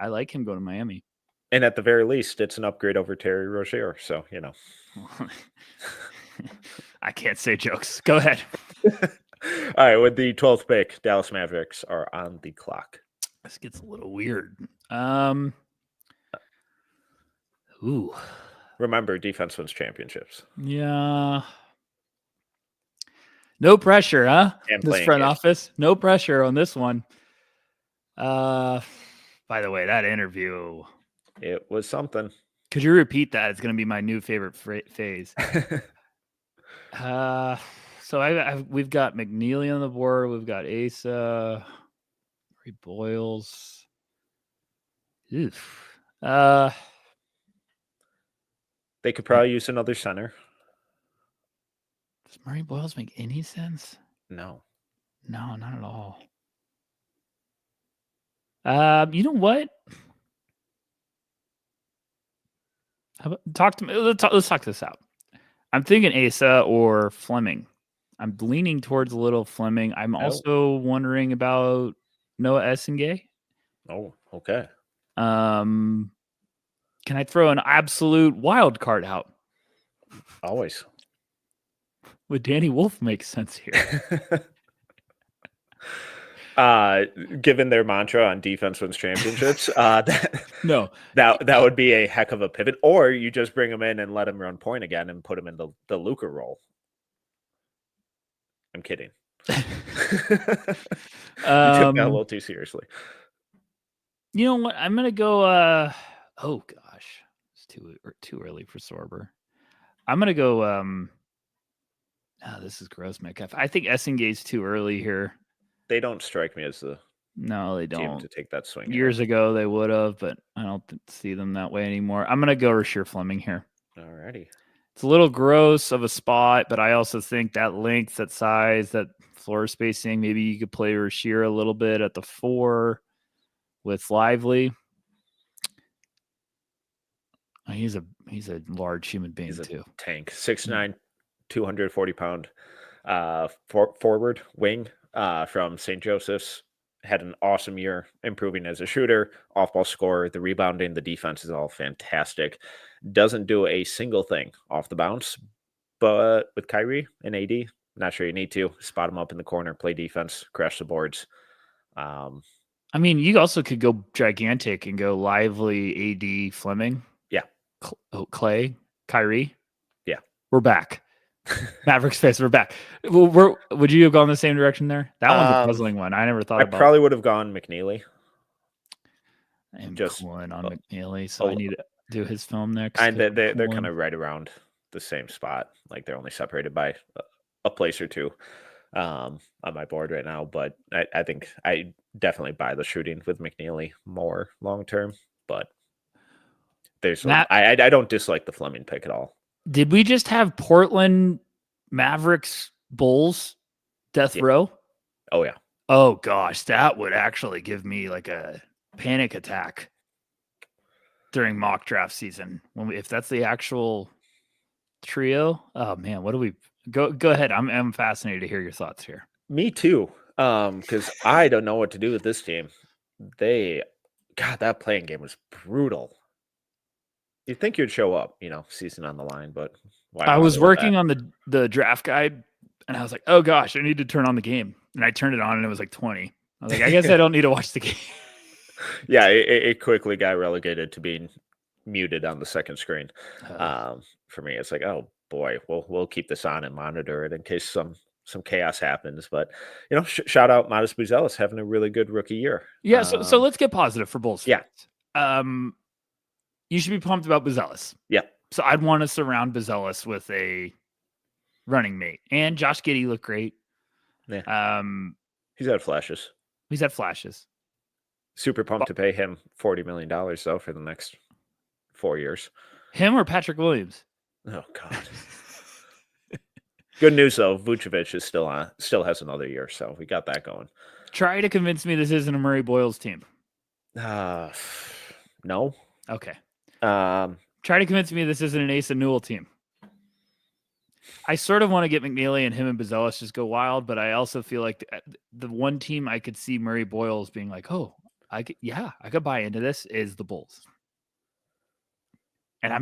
like him going to Miami. And at the very least, it's an upgrade over Terry Rozier. So, I can't say jokes. Go ahead. All right. With the 12th pick, Dallas Mavericks are on the clock. This gets a little weird. Ooh. Remember, defense wins championships. Yeah. No pressure, huh? This front office. No pressure on this one. By the way, that interview. It was something. Could you repeat that? It's going to be my new favorite phase. So we've got McNeely on the board. We've got Asa, Ray Boyles. Oof. They could probably use another center. Does Murray Boyles make any sense? No, not at all. You know what? Talk to me. Let's talk this out. I'm thinking Asa or Fleming. I'm leaning towards a little Fleming. I'm also wondering about Noah Essengay. Oh, okay. Can I throw an absolute wild card out? Always. Would Danny Wolf make sense here? Given their mantra on defense wins championships, that would be a heck of a pivot. Or you just bring him in and let him run point again and put him in the Luka role. I'm kidding. You took that a little too seriously. You know what? I'm gonna go. Oh gosh, it's too early for Sorber. I'm gonna go. Oh, this is gross, Metcalf. I think Essingate's too early here. They don't strike me as the No, they team don't. to take that swing. Years ago, they would have, but I don't see them that way anymore. I'm going to go Rasheer Fleming here. Alrighty. It's a little gross of a spot, but I also think that length, that size, that floor spacing, maybe you could play Rasheer a little bit at the 4 with Lively. He's a large human being He's a too. tank. 6'9", 240-pound forward wing from St. Joseph's. Had an awesome year improving as a shooter, off-ball scorer. The rebounding, the defense is all fantastic. Doesn't do a single thing off the bounce, but with Kyrie and AD, not sure you need to. Spot him up in the corner, play defense, crash the boards. I mean, you also could go gigantic and go Lively, AD, Fleming. Yeah. Clay, Kyrie. Yeah. We're back. Mavericks fans, we're back. Would you have gone the same direction there? That one's a puzzling one. I never thought about. I probably would have gone McNeely. I'm cooling on McNeely, so I need to do his film next. And they're kind of right around the same spot. Like they're only separated by a place or two on my board right now. But I think I definitely buy the shooting with McNeely more long term. But there's I don't dislike the Fleming pick at all. Did we just have Portland Mavericks Bulls death row? Oh, yeah. Oh, gosh. That would actually give me like a panic attack during mock draft season. If that's the actual trio. Oh, man. What do we go ahead. I'm fascinated to hear your thoughts here. Me too. Because I don't know what to do with this team. That playing game was brutal. You'd think you'd show up, season on the line, but I was working on the draft guide, and I was like, oh gosh, I need to turn on the game. And I turned it on, and it was like 20. I was like, I guess I don't need to watch the game. Yeah, it quickly got relegated to being muted on the second screen. For me, it's like, oh boy, we'll keep this on and monitor it in case some chaos happens. But shout out Modest Buzelis having a really good rookie year. Yeah, so let's get positive for Bulls. Yeah. You should be pumped about Buzelis. Yeah. So I'd want to surround Buzelis with a running mate. And Josh Giddey looked great. Yeah. He's had flashes. Super pumped to pay him $40 million, though, for the next 4 years. Him or Patrick Williams? Oh, God. Good news, though. Vucevic is still has another year, so we got that going. Try to convince me this isn't a Murray Boyles team. No. Okay. Try to convince me this isn't an Asa Newell team. I sort of want to get McNeely and him and Buzelis just go wild, but I also feel like the one team I could see Murray Boyles being like, oh, I could buy into this is the Bulls. And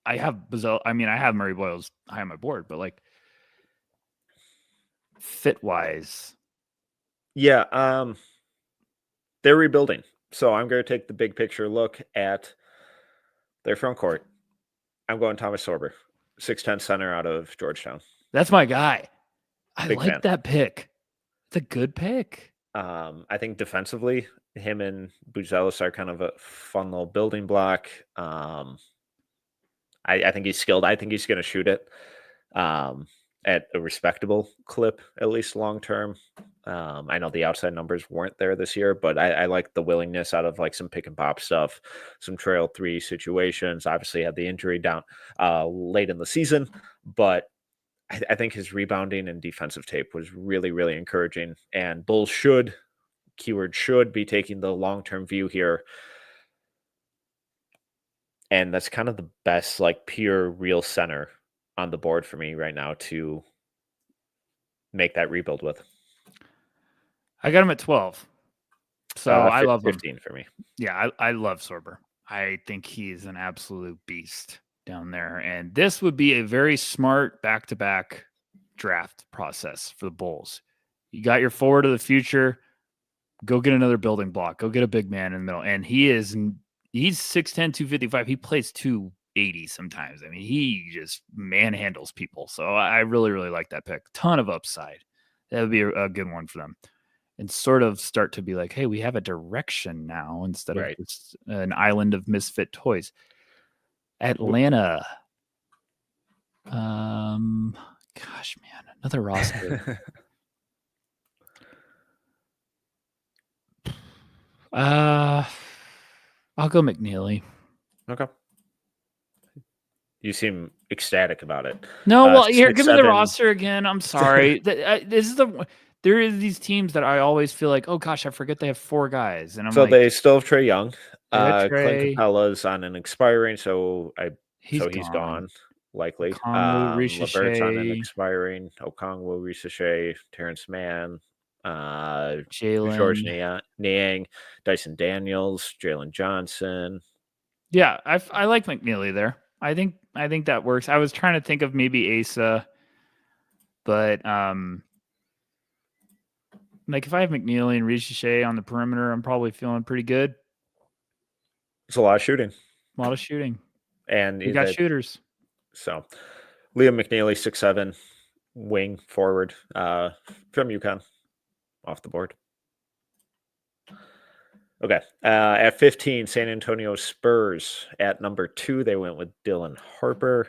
I have Murray Boyles high on my board, but like fit wise. Yeah. They're rebuilding. So I'm going to take the big picture look at their front court. I'm going Thomas Sorber, 6'10" center out of Georgetown. That's my guy. I Big like fan. that pick. It's a good pick. I think defensively, him and Buzelis are kind of a fun little building block. I think he's skilled. I think he's going to shoot it at a respectable clip, at least long term. I know the outside numbers weren't there this year, but I like the willingness out of like some pick and pop stuff, some trail 3 situations. Obviously had the injury down late in the season, but I think his rebounding and defensive tape was really, really encouraging. And Bulls should be taking the long-term view here. And that's kind of the best, like, pure real center on the board for me right now to make that rebuild with. I got him at 12. So I love 15 him. For me. Yeah, I love Sorber. I think he's an absolute beast down there. And this would be a very smart back-to-back draft process for the Bulls. You got your forward of the future. Go get another building block. Go get a big man in the middle. And he's 6'10", 255. He plays 280 sometimes. I mean, he just manhandles people. So I really, really like that pick. Ton of upside. That would be a good one for them. And sort of start to be like, hey, we have a direction now instead of just an island of misfit toys. Atlanta. Gosh, man, another roster. I'll go McNeely. Okay. You seem ecstatic about it. No, well, here, give me the 6'7". roster again. I'm sorry. This is there are these teams that I always feel like, oh gosh, I forget they have 4 guys, and I'm So like, they still have Trey Young. they got Clint Trey. Capella's on an expiring, so He's he's gone. gone likely. Kongwu, Levert's on an Ricochet, expiring. Okongwu, Ricochet, Terrence Mann, George Jalen. Niang, Dyson Daniels, Jalen Johnson. Yeah, I like McNeely there. I think that works. I was trying to think of maybe Asa, but like if I have McNeely and Ricochet on the perimeter, I'm probably feeling pretty good. It's a lot of shooting. A lot of shooting. And We got shooters. So Liam McNeely, 6'7", wing forward from UConn, off the board. Okay. At 15, San Antonio Spurs. At number 2, they went with Dylan Harper.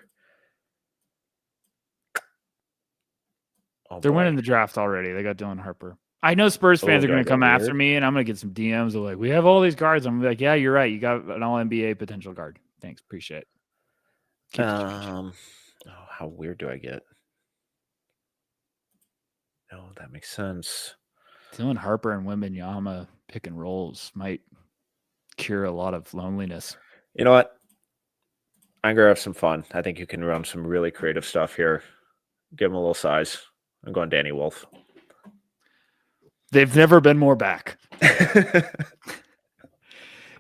They're winning the draft already. They got Dylan Harper. I know Spurs fans are going to come after me, and I'm going to get some DMs of like, we have all these guards. I'm like, yeah, you're right. You got an all-NBA potential guard. Thanks. Appreciate it. How weird do I get? No, that makes sense. Dylan Harper and Wembanyama pick and rolls might cure a lot of loneliness. You know what? I'm going to have some fun. I think you can run some really creative stuff here. Give him a little size. I'm going Danny Wolf. They've never been more back.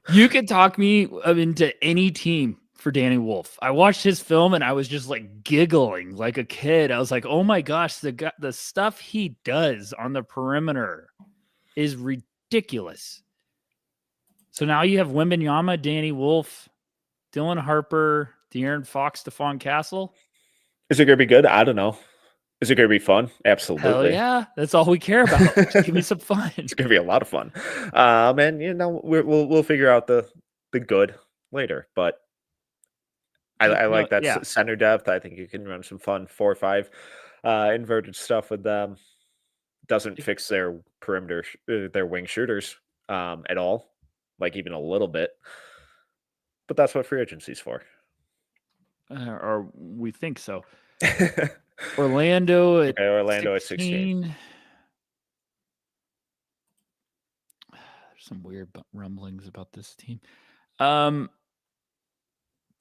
You could talk me into any team for Danny Wolf. I watched his film and I was just like giggling like a kid. I was like, oh my gosh, the stuff he does on the perimeter is ridiculous. So now you have Wembanyama, Danny Wolf, Dylan Harper, De'Aaron Fox, Stephon Castle. Is it going to be good? I don't know. Is it going to be fun? Absolutely. Hell yeah. That's all we care about. Just give me some fun. It's going to be a lot of fun. And we'll figure out the good later, but I like that center depth. I think you can run some fun 4 or 5 inverted stuff with them. Doesn't fix their perimeter, their wing shooters at all, like even a little bit. But that's what free agency's for. Or we think so. Orlando at 16. There's some weird rumblings about this team.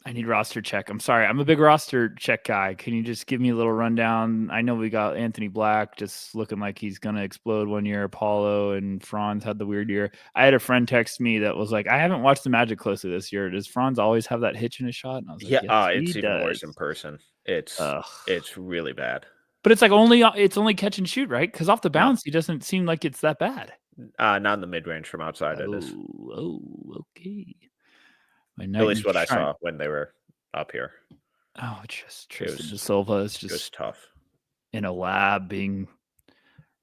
I need roster check. I'm sorry. I'm a big roster check guy. Can you just give me a little rundown? I know we got Anthony Black just looking like he's going to explode one year. Paulo and Franz had the weird year. I had a friend text me that was like, I haven't watched the Magic closely this year. Does Franz always have that hitch in his shot? And I was like, yes, it's even worse in person. It's really bad. But it's like it's only catch and shoot, right? Because off the bounce, he doesn't seem like it's that bad. Not in the mid-range from outside, it is. Oh, okay. At least what I saw when they were up here. Oh, just Tristan de Silva is just tough. In a lab being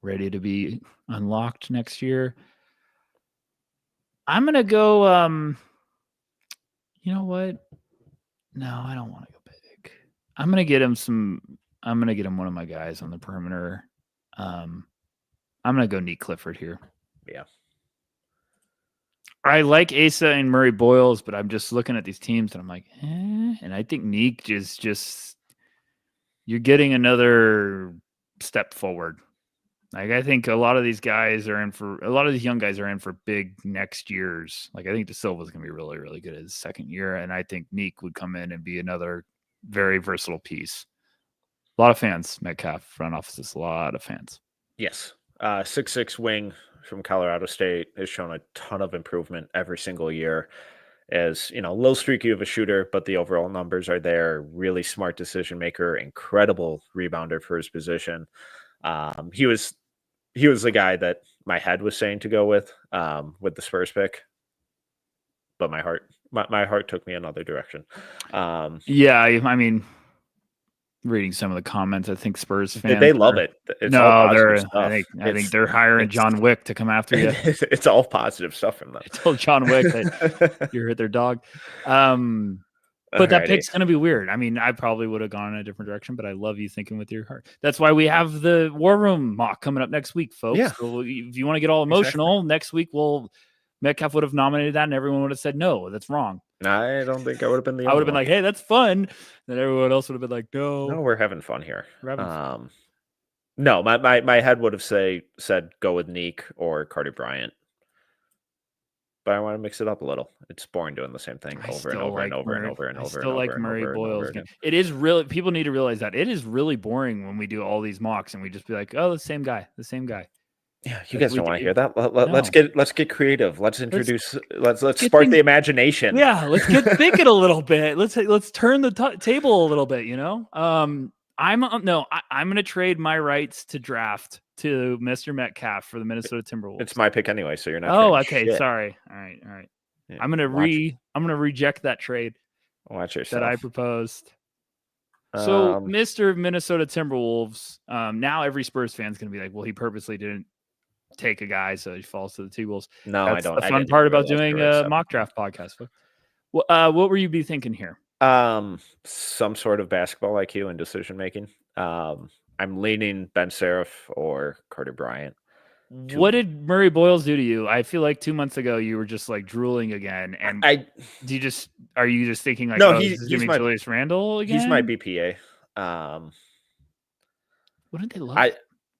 ready to be unlocked next year. I'm going to go, you know what? No, I don't want to go big. I'm going to get him one of my guys on the perimeter. I'm going to go Nick Clifford here. Yeah. I like Asa and Murray Boyles, but I'm just looking at these teams and I'm like, And I think Neek is just, you're getting another step forward. Like, I think a lot of these young guys are in for big next years. Like, I think De Silva's going to be really, really good at his second year. And I think Neek would come in and be another very versatile piece. A lot of fans, Metcalf front offices, a lot of fans. Yes. 6'6" wing from Colorado State has shown a ton of improvement every single year. As a little streaky of a shooter, but the overall numbers are there. Really smart decision maker, incredible rebounder for his position. He was the guy that my head was saying to go with the Spurs pick, but my heart took me another direction. Yeah, I mean, reading some of the comments, I think Spurs fans they love it. It's all positive stuff. I think they're hiring John Wick to come after you. It's all positive stuff from them. I told John Wick that you hurt their dog. But that Alrighty. pick's going to be weird. I mean, I probably would have gone in a different direction, but I love you thinking with your heart. That's why we have the War Room mock coming up next week, folks. Yeah. So if you want to get all emotional, next week Metcalf would have nominated that, and everyone would have said no, that's wrong. I don't think I would have been the I would have been like, hey, that's fun. Then everyone else would have been like, no. No, we're having fun here. We're having fun. No, my head would have said go with Neek or Carter Bryant. But I want to mix it up a little. It's boring doing the same thing over and over and over and over and over. I still like Murray Boyles. It is really, people need to realize that it is really boring when we do all these mocks and we just be like, oh, the same guy. Yeah, you guys don't want to hear that. Let's get creative. Let's introduce. Let's spark the imagination. Yeah, let's get thinking a little bit. Let's turn the table a little bit. I'm going to trade my rights to draft to Mr. Metcalf for the Minnesota Timberwolves. It's my pick anyway, so you're not. Oh, okay. Shit. Sorry. All right. Yeah, I'm gonna reject that trade. Watch yourself. That I proposed. So, Mr. Minnesota Timberwolves. Now every Spurs fan's gonna be like, well, he purposely didn't take a guy, so he falls to the T-Wolves. No, that's I don't. The fun part about doing a mock draft podcast. What were you be thinking here? Some sort of basketball IQ and decision making. I'm leaning Ben Seraph or Carter Bryant. What did Murray Boyles do to you? I feel like 2 months ago you were just like drooling again. And are you just thinking like, no, he's my Julius Randle again? He's my BPA. Wouldn't they love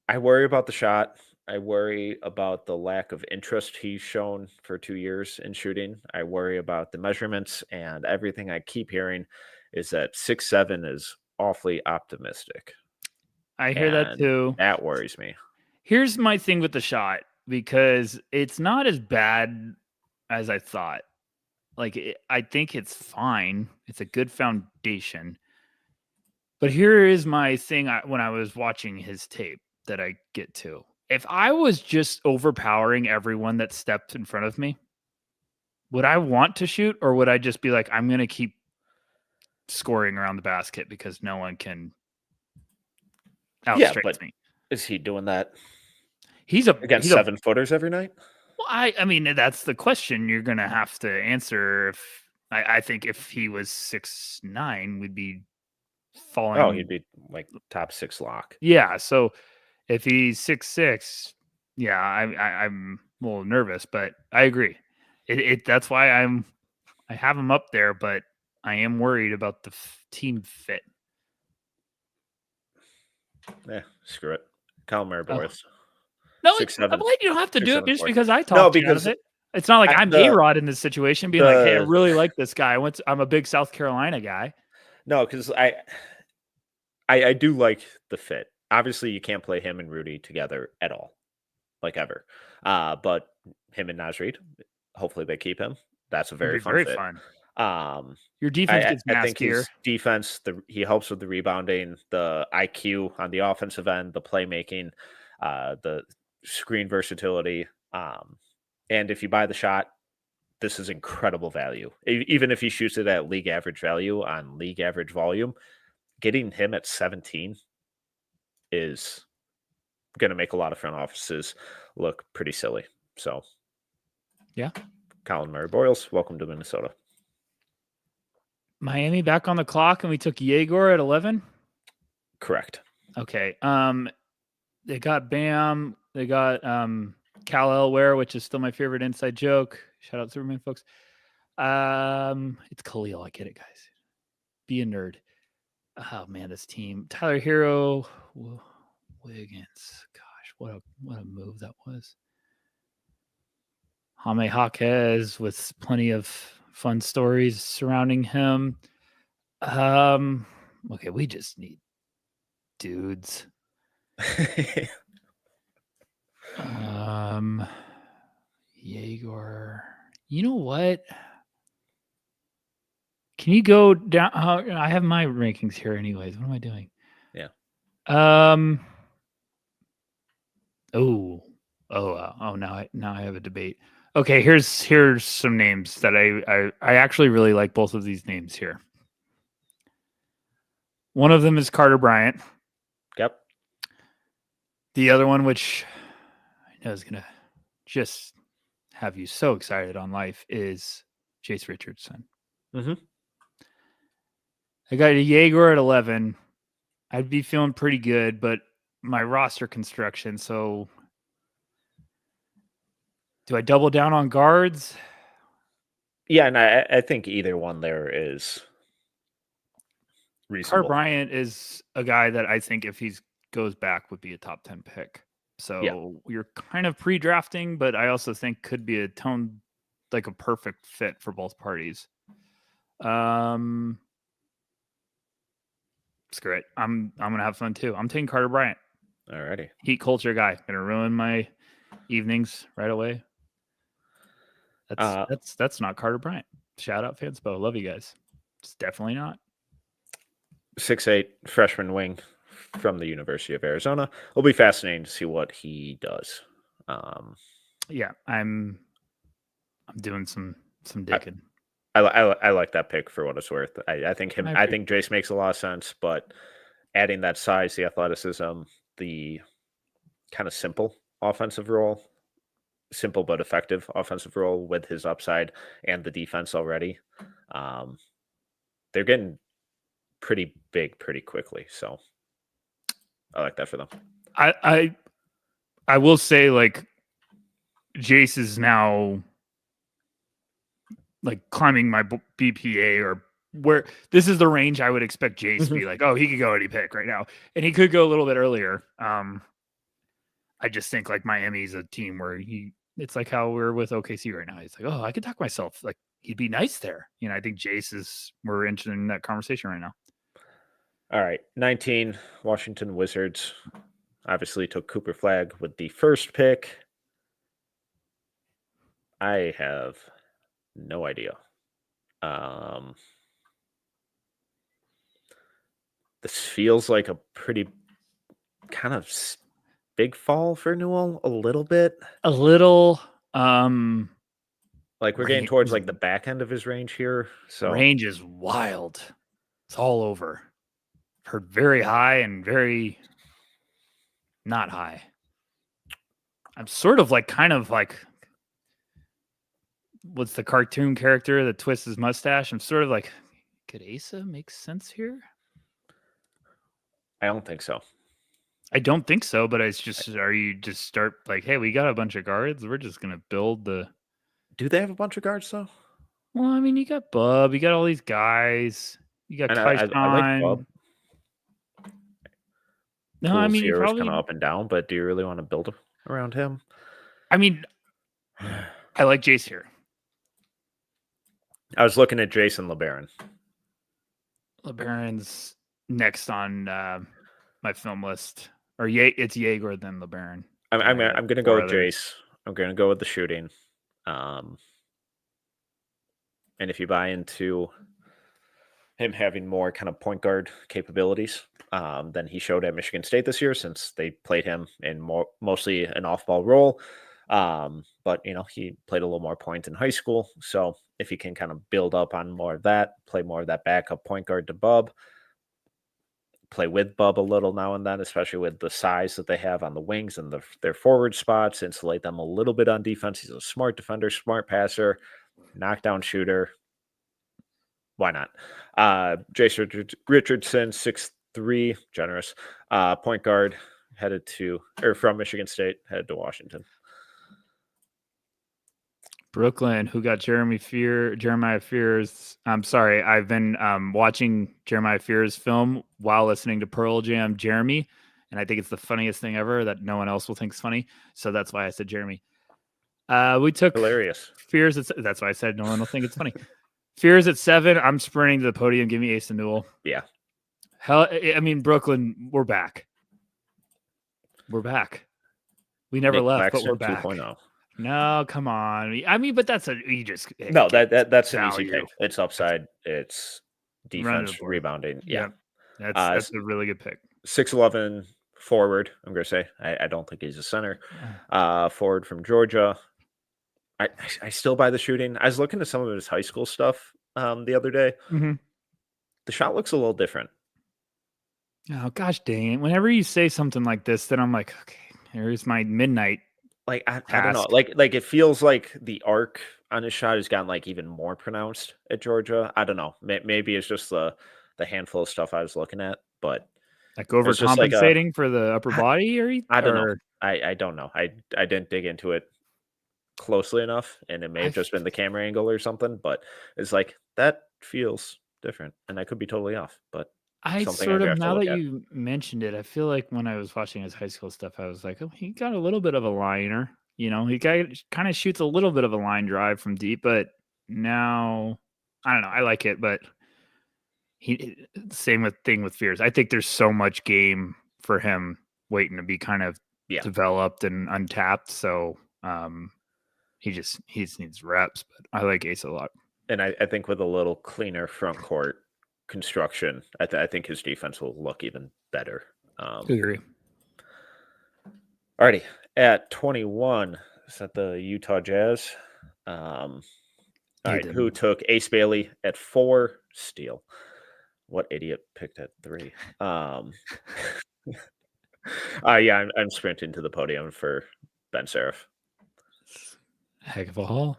I worry about the shot. I worry about the lack of interest he's shown for 2 years in shooting. I worry about the measurements, and everything I keep hearing is that 6'7" is awfully optimistic. I hear that too. That worries me. Here's my thing with the shot, because it's not as bad as I thought. I think it's fine. It's a good foundation. But here is my thing when I was watching his tape that I get to. If I was just overpowering everyone that stepped in front of me, would I want to shoot, or would I just be like, I'm going to keep scoring around the basket because no one can outstrip me? Is he doing that? He's against 7-footers every night? Well, I mean, that's the question you're going to have to answer. I think if he was 6'9", we'd be falling. Oh, he'd be like top 6 lock. Yeah. So if he's 6'6", yeah, I'm a little nervous, but I agree. That's why I have him up there, but I am worried about the team fit. Yeah, screw it. Murray Boyles. No, I'm glad you don't have to do it just because I talked out of it. It's not like I'm A-Rod in this situation, being like, hey, I really like this guy. I'm a big South Carolina guy. No, because I do like the fit. Obviously, you can't play him and Rudy together at all, like ever. But him and Naz Reid, hopefully they keep him. That's a very fun fit. Your defense gets masked. I think his defense, he helps with the rebounding, the IQ on the offensive end, the playmaking, the screen versatility. And if you buy the shot, this is incredible value. Even if he shoots it at league average value on league average volume, getting him at 17 is going to make a lot of front offices look pretty silly. So, yeah. Colin Murray Boyles, welcome to Minnesota. Miami back on the clock, and we took Yegor at 11? Correct. Okay. They got Bam. They got Cal Elware, which is still my favorite inside joke. Shout out Superman, folks. It's Khalil. I get it, guys. Be a nerd. Oh man, this team. Tyler Hero, Wiggins. Gosh, what a move that was. Jaime Jaquez with plenty of fun stories surrounding him. Okay, we just need dudes. Yegor. You know what? Can you go down? I have my rankings here anyways. What am I doing? Yeah. Oh, now I have a debate. Okay, here's some names that I actually really like both of these names here. One of them is Carter Bryant. Yep. The other one, which I know is going to just have you so excited on life, is Jace Richardson. Mm-hmm. I got a Jaeger at 11. I'd be feeling pretty good, but my roster construction. So, do I double down on guards? Yeah, and I think either one there is Carter reasonable. Bryant is a guy that I think if he goes back would be a top 10 pick. Yeah. So you're kind of pre-drafting, but I also think could be a like a perfect fit for both parties. Screw it. I'm gonna have fun too. I'm taking Carter Bryant. Alrighty. Heat culture guy. Gonna ruin my evenings right away. That's not Carter Bryant. Shout out Fanspo. Love you guys. It's definitely not. 6'8" freshman wing from the University of Arizona. It'll be fascinating to see what he does. Yeah, I'm doing some digging. I like that pick for what it's worth. I think Jace makes a lot of sense, but adding that size, the athleticism, the kind of simple offensive role, simple but effective offensive role with his upside and the defense already, they're getting pretty big pretty quickly. So I like that for them. I will say, like, Jace is now like climbing my BPA, or where this is the range I would expect Jace to be like, oh, he could go any pick right now. And he could go a little bit earlier. I just think like Miami's a team where it's like how we're with OKC right now. He's like, oh, I could talk myself. Like, he'd be nice there. You know, I think we're interested in that conversation right now. All right. 19, Washington Wizards obviously took Cooper Flagg with the first pick. I have no idea. This feels like a pretty kind of big fall for Newell a little bit. A little. Like we're getting towards like the back end of his range here. So range is wild. It's all over. Heard very high and very not high. I'm sort of like kind of like what's the cartoon character that twists his mustache? I'm sort of like, could Asa make sense here? I don't think so. I don't think so, but it's just, are you just start like, hey, we got a bunch of guards. We're just gonna build the. Do they have a bunch of guards though? Well, I mean, you got Bub, you got all these guys, you got Tyson. I like Bub. No, I mean, here was kind of up and down, but do you really want to build around him? I mean, I like Jace here. I was looking at Jason LeBaron. LeBaron's next on my film list, or it's Jaeger then LeBaron. I'm going to go with Jace. I'm going to go with the shooting. And if you buy into him having more kind of point guard capabilities than he showed at Michigan State this year, since they played him in mostly an off-ball role. But, you know, he played a little more point in high school. So if he can kind of build up on more of that, play more of that backup point guard to Bub, play with Bub a little now and then, especially with the size that they have on the wings and their forward spots, insulate them a little bit on defense. He's a smart defender, smart passer, knockdown shooter. Why not? Jace Richardson, 6'3", generous. Point guard, from Michigan State, headed to Washington. Brooklyn, who got Jeremiah Fears. I'm sorry, I've been watching Jeremiah Fears' film while listening to Pearl Jam Jeremy, and I think it's the funniest thing ever that no one else will think is funny. So that's why I said Jeremy. We took hilarious Fears. That's why I said no one will think it's funny. Fears at 7. I'm sprinting to the podium. Give me Asa Newell. Yeah. Hell, I mean, Brooklyn, we're back. We're back. We never left, but we're back. 2.0. No, come on. I mean, but that's that's an easy pick. It's upside. It's defense, rebounding. Yeah. That's a really good pick. 6'11" forward. I'm gonna say. I don't think he's a center. Forward from Georgia. I still buy the shooting. I was looking at some of his high school stuff the other day. Mm-hmm. The shot looks a little different. Oh gosh dang it. Whenever you say something like this, then I'm like, okay, here's my midnight. Like I don't know. Like it feels like the arc on his shot has gotten like even more pronounced at Georgia. I don't know. Maybe it's just the the handful of stuff I was looking at, but Like it's just like a overcompensating for the upper I, body, I don't know. or I don't know. I didn't dig into it closely enough, and it may I have just been the camera angle or something, but it's like that feels different, and I could be totally off, but I something I sort do of, have to now look that at. you mentioned it, I feel like when I was watching his high school stuff, I was like, oh, he got a little bit of a liner. He kind of shoots a little bit of a line drive from deep, but now I don't know. I like it, but same thing with Fears. I think there's so much game for him waiting to be kind of Yeah, developed and untapped. So he just needs reps. But I like Ace a lot. and I think with a little cleaner front court construction, I think his defense will look even better. Agree. Alrighty, at 21, is that the Utah Jazz? All right, who took Ace Bailey at 4? Steal. What idiot picked at 3? Yeah, I'm sprinting to the podium for Ben Seraph. Heck of a haul.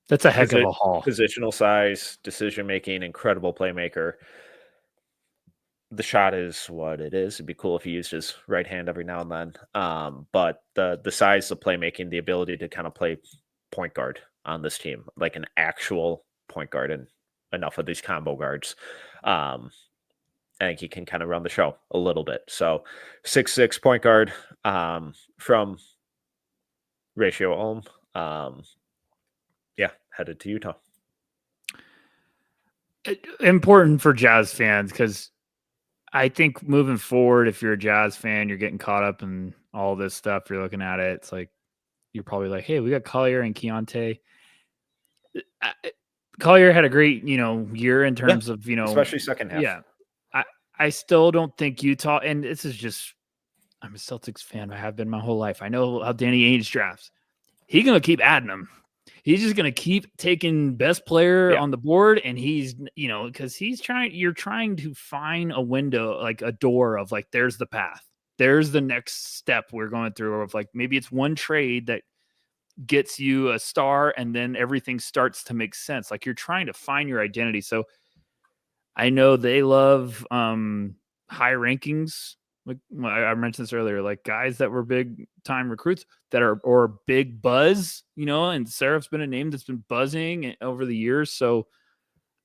That's a heck of a haul. Positional size, decision making, incredible playmaker. The shot is what it is. It'd be cool if he used his right hand every now and then. But the size, the playmaking, the ability to kind of play point guard on this team, like an actual point guard, and enough of these combo guards. I think he can kind of run the show a little bit. So 6'6" point guard from Ratio Ulm. Yeah, headed to Utah. Important for Jazz fans, because I think moving forward, if you're a Jazz fan, you're getting caught up in all this stuff. You're looking at it. It's like, you're probably like, hey, we got Collier and Keontae. Collier had a great, year in terms of, especially second half. Yeah. I still don't think Utah, and this is just, I'm a Celtics fan. I have been my whole life. I know how Danny Ainge drafts. He's going to keep adding them. He's just going to keep taking best player on the board. And he's, because you're trying to find a window, like a door of like, there's the path. There's the next step we're going through, of like, maybe it's one trade that gets you a star and then everything starts to make sense. Like, you're trying to find your identity. So I know they love high rankings. Like I mentioned this earlier, like guys that were big time recruits that are, or big buzz, and Seraph's been a name that's been buzzing over the years. So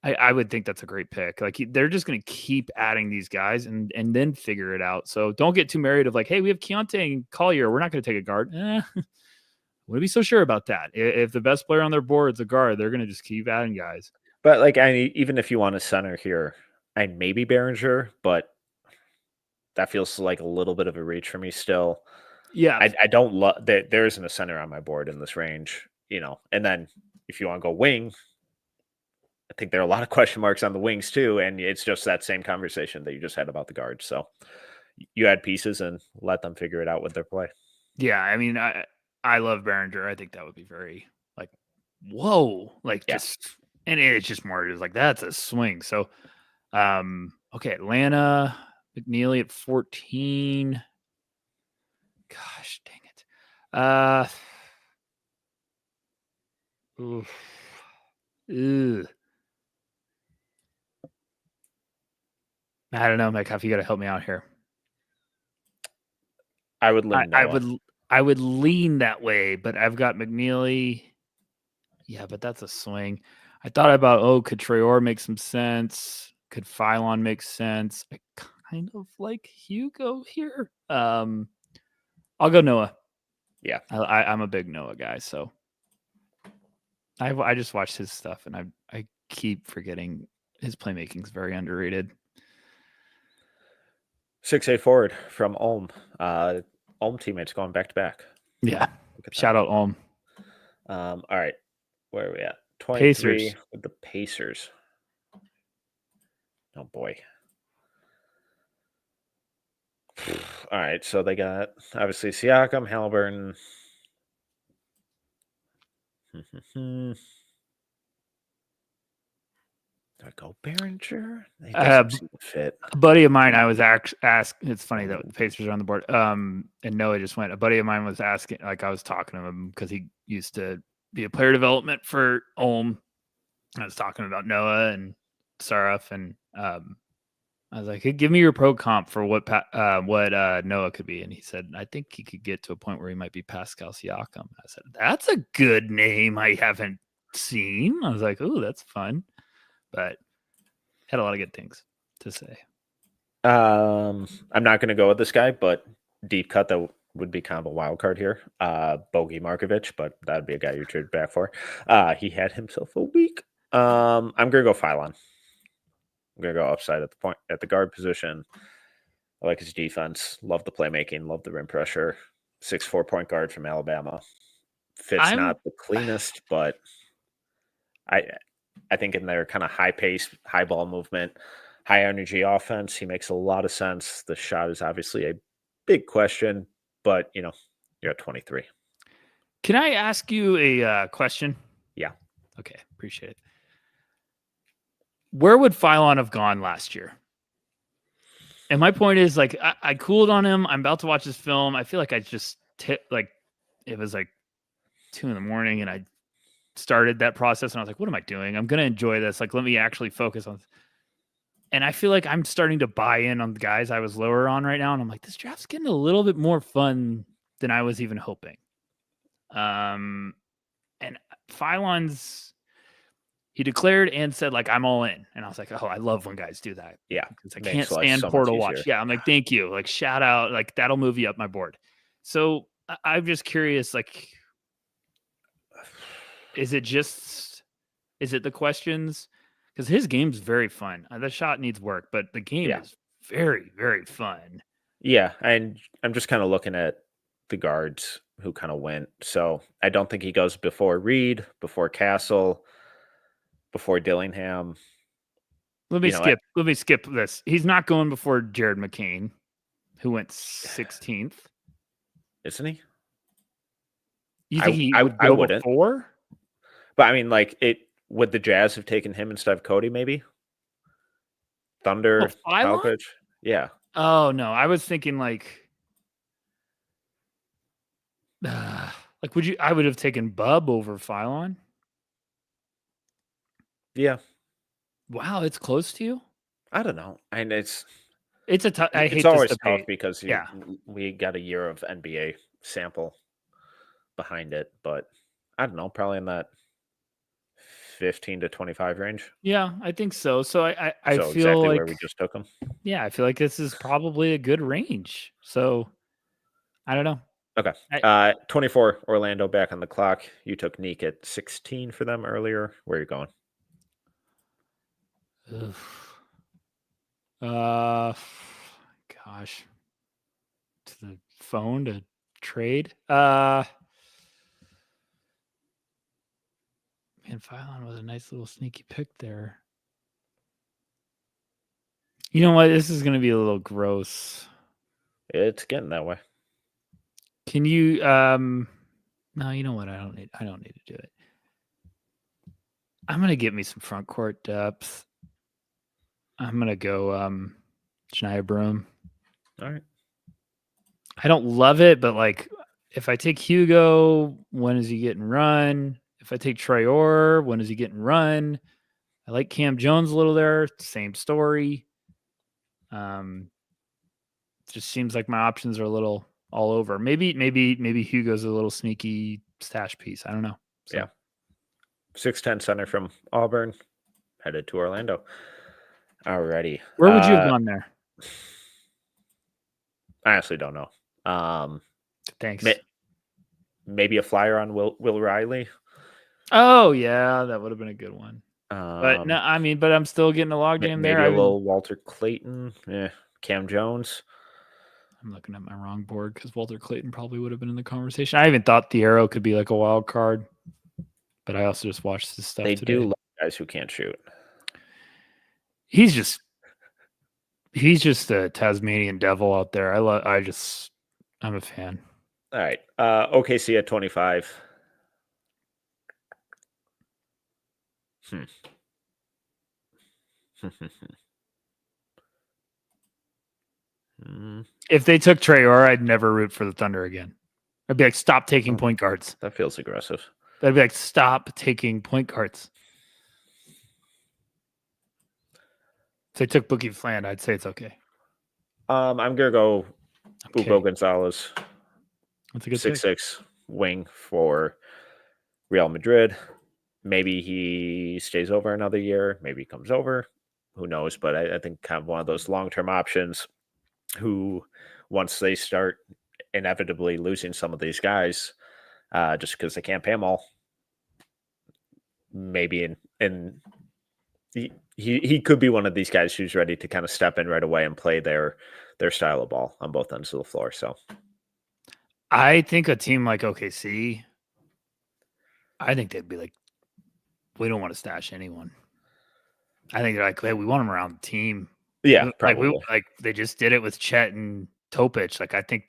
I would think that's a great pick. Like they're just going to keep adding these guys and then figure it out. So don't get too married of like, hey, we have Keontae and Collier. We're not going to take a guard. Wouldn't be so sure about that. If the best player on their board is a guard, they're going to just keep adding guys. But like, even if you want a center here, I'd maybe Behringer, but that feels like a little bit of a reach for me still. Yeah. I don't love that there isn't a center on my board in this range, and then if you want to go wing, I think there are a lot of question marks on the wings too. And it's just that same conversation that you just had about the guards. So you add pieces and let them figure it out with their play. Yeah. I mean, I love Behringer. I think that would be very like, whoa, like just, and it's just more just like, that's a swing. So, okay. Atlanta, McNeely at 14. Gosh, dang it. Oof. Ew. I don't know, Metcalf. You got to help me out here. I would lean Noah. I would lean that way, but I've got McNeely. Yeah, but that's a swing. I thought about, could Traore make some sense? Could Phylon make sense? I kind of like Hugo here. I'll go Noah. Yeah, I'm a big Noah guy, so I just watched his stuff, and I keep forgetting his playmaking is very underrated. 6'8" forward from Ulm. Ulm teammates going back to back. Yeah, shout out Ulm. All right, where are we at? 23 Pacers. with the Pacers. Oh boy. All right, so they got obviously Siakam, Halliburton. Do I go Behringer? He doesn't seem to fit. A buddy of mine, I was asked. It's funny that the Pacers are on the board. And Noah just went. A buddy of mine was asking, like I was talking to him because he used to be a player development for Ulm. I was talking about Noah and Saraf, and I was like, hey, give me your pro comp for what Noah could be. And he said, I think he could get to a point where he might be Pascal Siakam. I said, that's a good name I haven't seen. I was like, oh, that's fun. But had a lot of good things to say. I'm not going to go with this guy, but deep cut that would be kind of a wild card here. Bogey Markovic, but that'd be a guy you trade back for. He had himself a week. I'm going to go Phylon. I'm going to go upside at the guard position. I like his defense. Love the playmaking. Love the rim pressure. 6'4" point guard from Alabama. Fit's not the cleanest, but I think in their kind of high pace, high ball movement, high energy offense, he makes a lot of sense. The shot is obviously a big question, but you're at 23. Can I ask you a question? Yeah. Okay, appreciate it. Where would Phylon have gone last year? And my point is, like, I cooled on him. I'm about to watch this film. I feel like I just it was like 2 a.m, and I started that process, and I was like, what am I doing? I'm going to enjoy this. Like, let me actually focus on this. And I feel like I'm starting to buy in on the guys I was lower on right now. And I'm like, this draft's getting a little bit more fun than I was even hoping. And Phylon's, he declared and said, like, I'm all in. And I was like, oh, I love when guys do that. Yeah. Because I can't stand Portal Watch. Yeah. I'm like, thank you. Like, shout out. Like, that'll move you up my board. So I'm just curious, like, is it the questions? Because his game's very fun. The shot needs work, but the game is very, very fun. Yeah, and I'm just kind of looking at the guards who kind of went. So I don't think he goes before Reed, before Castle, before Dillingham. Let me skip this. He's not going before Jared McCain, who went 16th. Isn't he? You think he would go before? But I mean, like, would the Jazz have taken him instead of Cody, maybe? Thunder, Palpage? Yeah. Oh, no. I was thinking, like, I would have taken Bub over Phylon. Yeah. Wow, it's close to you? I don't know. And it's always tough because we got a year of NBA sample behind it, but I don't know, probably in that 15 to 25 range. Yeah, I think so. So I feel exactly like where we just took him. Yeah, I feel like this is probably a good range. So I don't know. Okay. 24 Orlando back on the clock. You took Neek at 16 for them earlier. Where are you going? Gosh. To the phone to trade. Man, Phylon was a nice little sneaky pick there. You know what? This is going to be a little gross. It's getting that way. Can you no, you know what? I don't need to do it. I'm going to get me some front court depth. I'm going to go Shania Broom. All right. I don't love it, but like if I take Hugo, when is he getting run? If I take Troy Orr, when is he getting run? I like Cam Jones a little there. Same story. Just seems like my options are a little all over. Maybe Hugo's a little sneaky stash piece. I don't know. So. Yeah. 6'10" center from Auburn, headed to Orlando. Alrighty. Where would you have gone there? I honestly don't know. Thanks. Maybe a flyer on Will Riley. Oh yeah, that would have been a good one. But no, I mean, but I'm still getting a log jam there. Maybe a little Walter Clayton. Cam Jones. I'm looking at my wrong board because Walter Clayton probably would have been in the conversation. I even thought the arrow could be like a wild card, but I also just watched this stuff. They today. do love guys who can't shoot. He's just a Tasmanian devil out there. I'm a fan. All right. OKC at 25. If they took Trey Orr, I'd never root for the Thunder again. I'd be like, stop taking point guards. That feels aggressive. I'd be like, stop taking point guards. If they took Boogie Fland, I'd say it's okay. I'm gonna go Okay. Hugo Gonzalez, That's a good 6'6" wing for Real Madrid. Maybe he stays over another year. Maybe he comes over. Who knows? But I think kind of one of those long-term options who, once they start inevitably losing some of these guys, just because they can't pay them all, maybe in he could be one of these guys who's ready to kind of step in right away and play their style of ball on both ends of the floor. So I think a team like OKC, I think they'd be like, we don't want to stash anyone. I think they're like, hey, we want them around the team. yeah, probably. Like they just did it with Chet and Topic. Like I think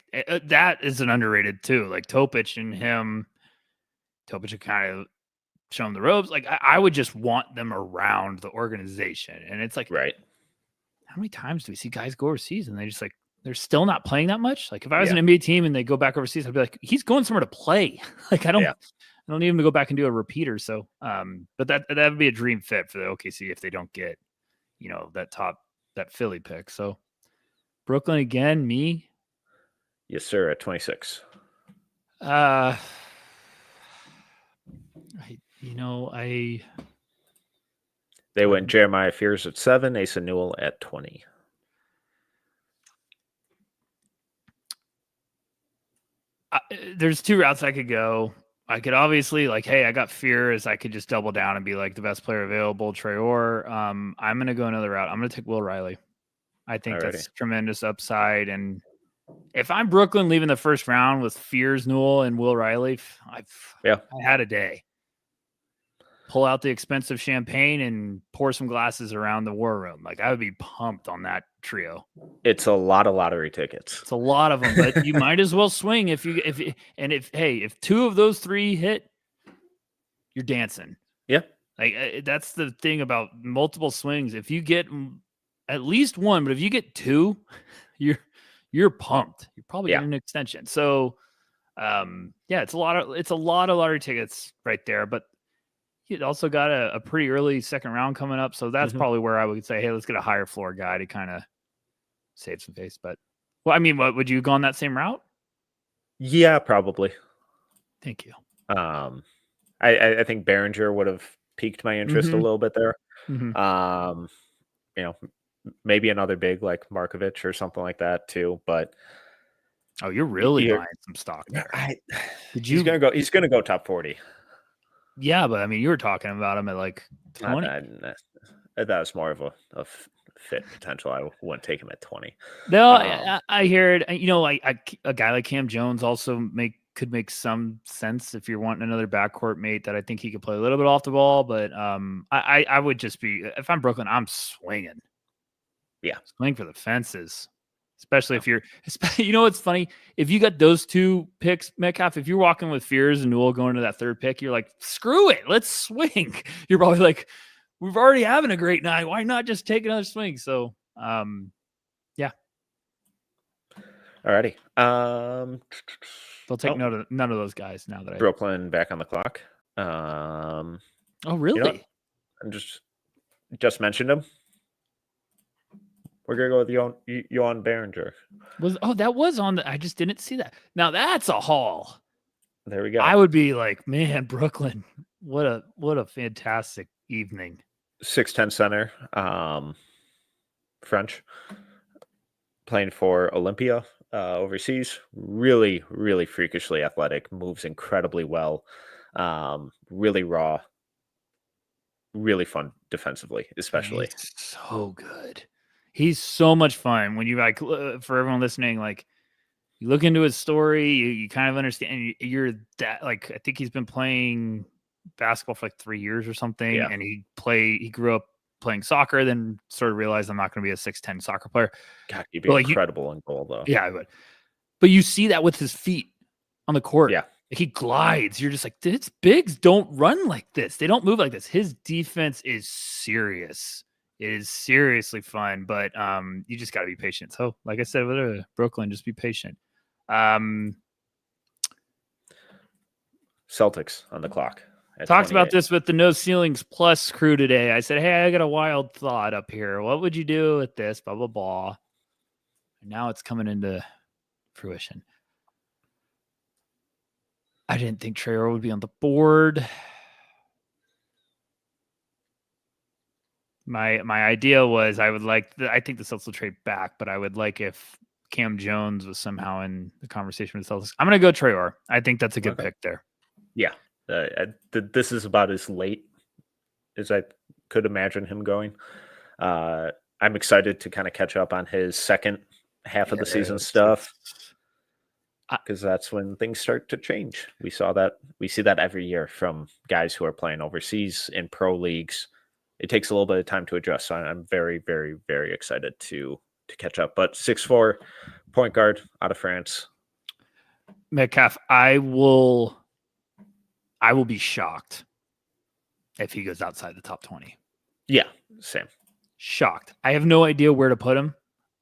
that is an underrated too. Like Topic and him, Topic are kind of showing the ropes. Like I would just want them around the organization. And it's like, Right. how many times do we see guys go overseas and they just like they're still not playing that much? Like if I was Yeah. an NBA team and they go back overseas, I'd be like, he's going somewhere to play. Like I don't need him to go back and do a repeater. So but that would be a dream fit for the OKC if they don't get, that Philly pick. So Brooklyn again, me. Yes, sir, at 26. They went Jeremiah Fears at 7, Asa Newell at 20. There's two routes I could go. I could obviously hey, I got Fears. I could just double down and be like the best player available, Traore. I'm going to go another route. I'm going to take Will Riley. I think that's tremendous upside. And if I'm Brooklyn leaving the first round with Fears, Newell, and Will Riley, I had a day. Pull out the expensive champagne and pour some glasses around the war room. Like I would be pumped on that trio. It's a lot of lottery tickets. It's a lot of them, but you might as well swing if two of those three hit, you're dancing. Yeah. Like that's the thing about multiple swings. If you get at least one, but if you get two, you're pumped. You're probably getting an extension. So, it's a lot of lottery tickets right there. But you also got a pretty early second round coming up, so that's probably where I would say, hey, let's get a higher floor guy to kind of save some face. But what would you go on that same route? Yeah, probably. Thank you. I think Behringer would have piqued my interest a little bit there. Maybe another big like Markovic or something like that too. But you're really buying some stock there. He's gonna go top 40. Yeah, but I mean, you were talking about him at like 20. That was more of a fit potential. I wouldn't take him at 20. No, I heard, a guy like Cam Jones also could make some sense if you're wanting another backcourt mate that I think he could play a little bit off the ball. But I would just be, if I'm Brooklyn, I'm swinging. Yeah. Swing for the fences. Especially if what's funny? If you got those two picks, Metcalf, if you're walking with Fears and Newell going to that third pick, you're like, screw it, let's swing. You're probably like, we've already having a great night. Why not just take another swing? So, yeah. Alrighty. They'll take none of those guys now that Brooklyn back on the clock. Oh, really? I just mentioned him. We're gonna go with Johan Behringer. That was on I just didn't see that. Now that's a haul. There we go. I would be like, man, Brooklyn, what a fantastic evening. 6'10" center, French, playing for Olympia overseas. Really, really freakishly athletic. Moves incredibly well. Really raw. Really fun defensively, especially. He's so good. He's so much fun. When you for everyone listening, you look into his story, you kind of understand. You're that I think he's been playing basketball for 3 years or something, and he grew up playing soccer, then sort of realized I'm not going to be a 6'10" soccer player. God, he'd be incredible in goal though. Yeah, I would. But you see that with his feet on the court. Yeah. He glides. You're just like, this bigs don't run like this. They don't move like this. His defense is serious. It is seriously fun, but you just got to be patient. So, like I said, with Brooklyn, just be patient. Celtics on the clock Talked about 28. this with the No Ceilings Plus crew today. I said, hey, I got a wild thought up here. What would you do with this? Blah, blah, blah. And now it's coming into fruition. I didn't think Traore would be on the board. My idea was I think the Celtics will trade back, but I would like if Cam Jones was somehow in the conversation with the Celtics. I'm going to go Traore. I think that's a good pick there. Yeah. This is about as late as I could imagine him going. I'm excited to kind of catch up on his second half of the season stuff, because that's when things start to change. We see that every year from guys who are playing overseas in pro leagues. It takes a little bit of time to adjust. So I'm very, very, very excited to catch up. But 6'4" point guard out of France. Metcalf, I will be shocked if he goes outside the top 20. Yeah, same. Shocked. I have no idea where to put him.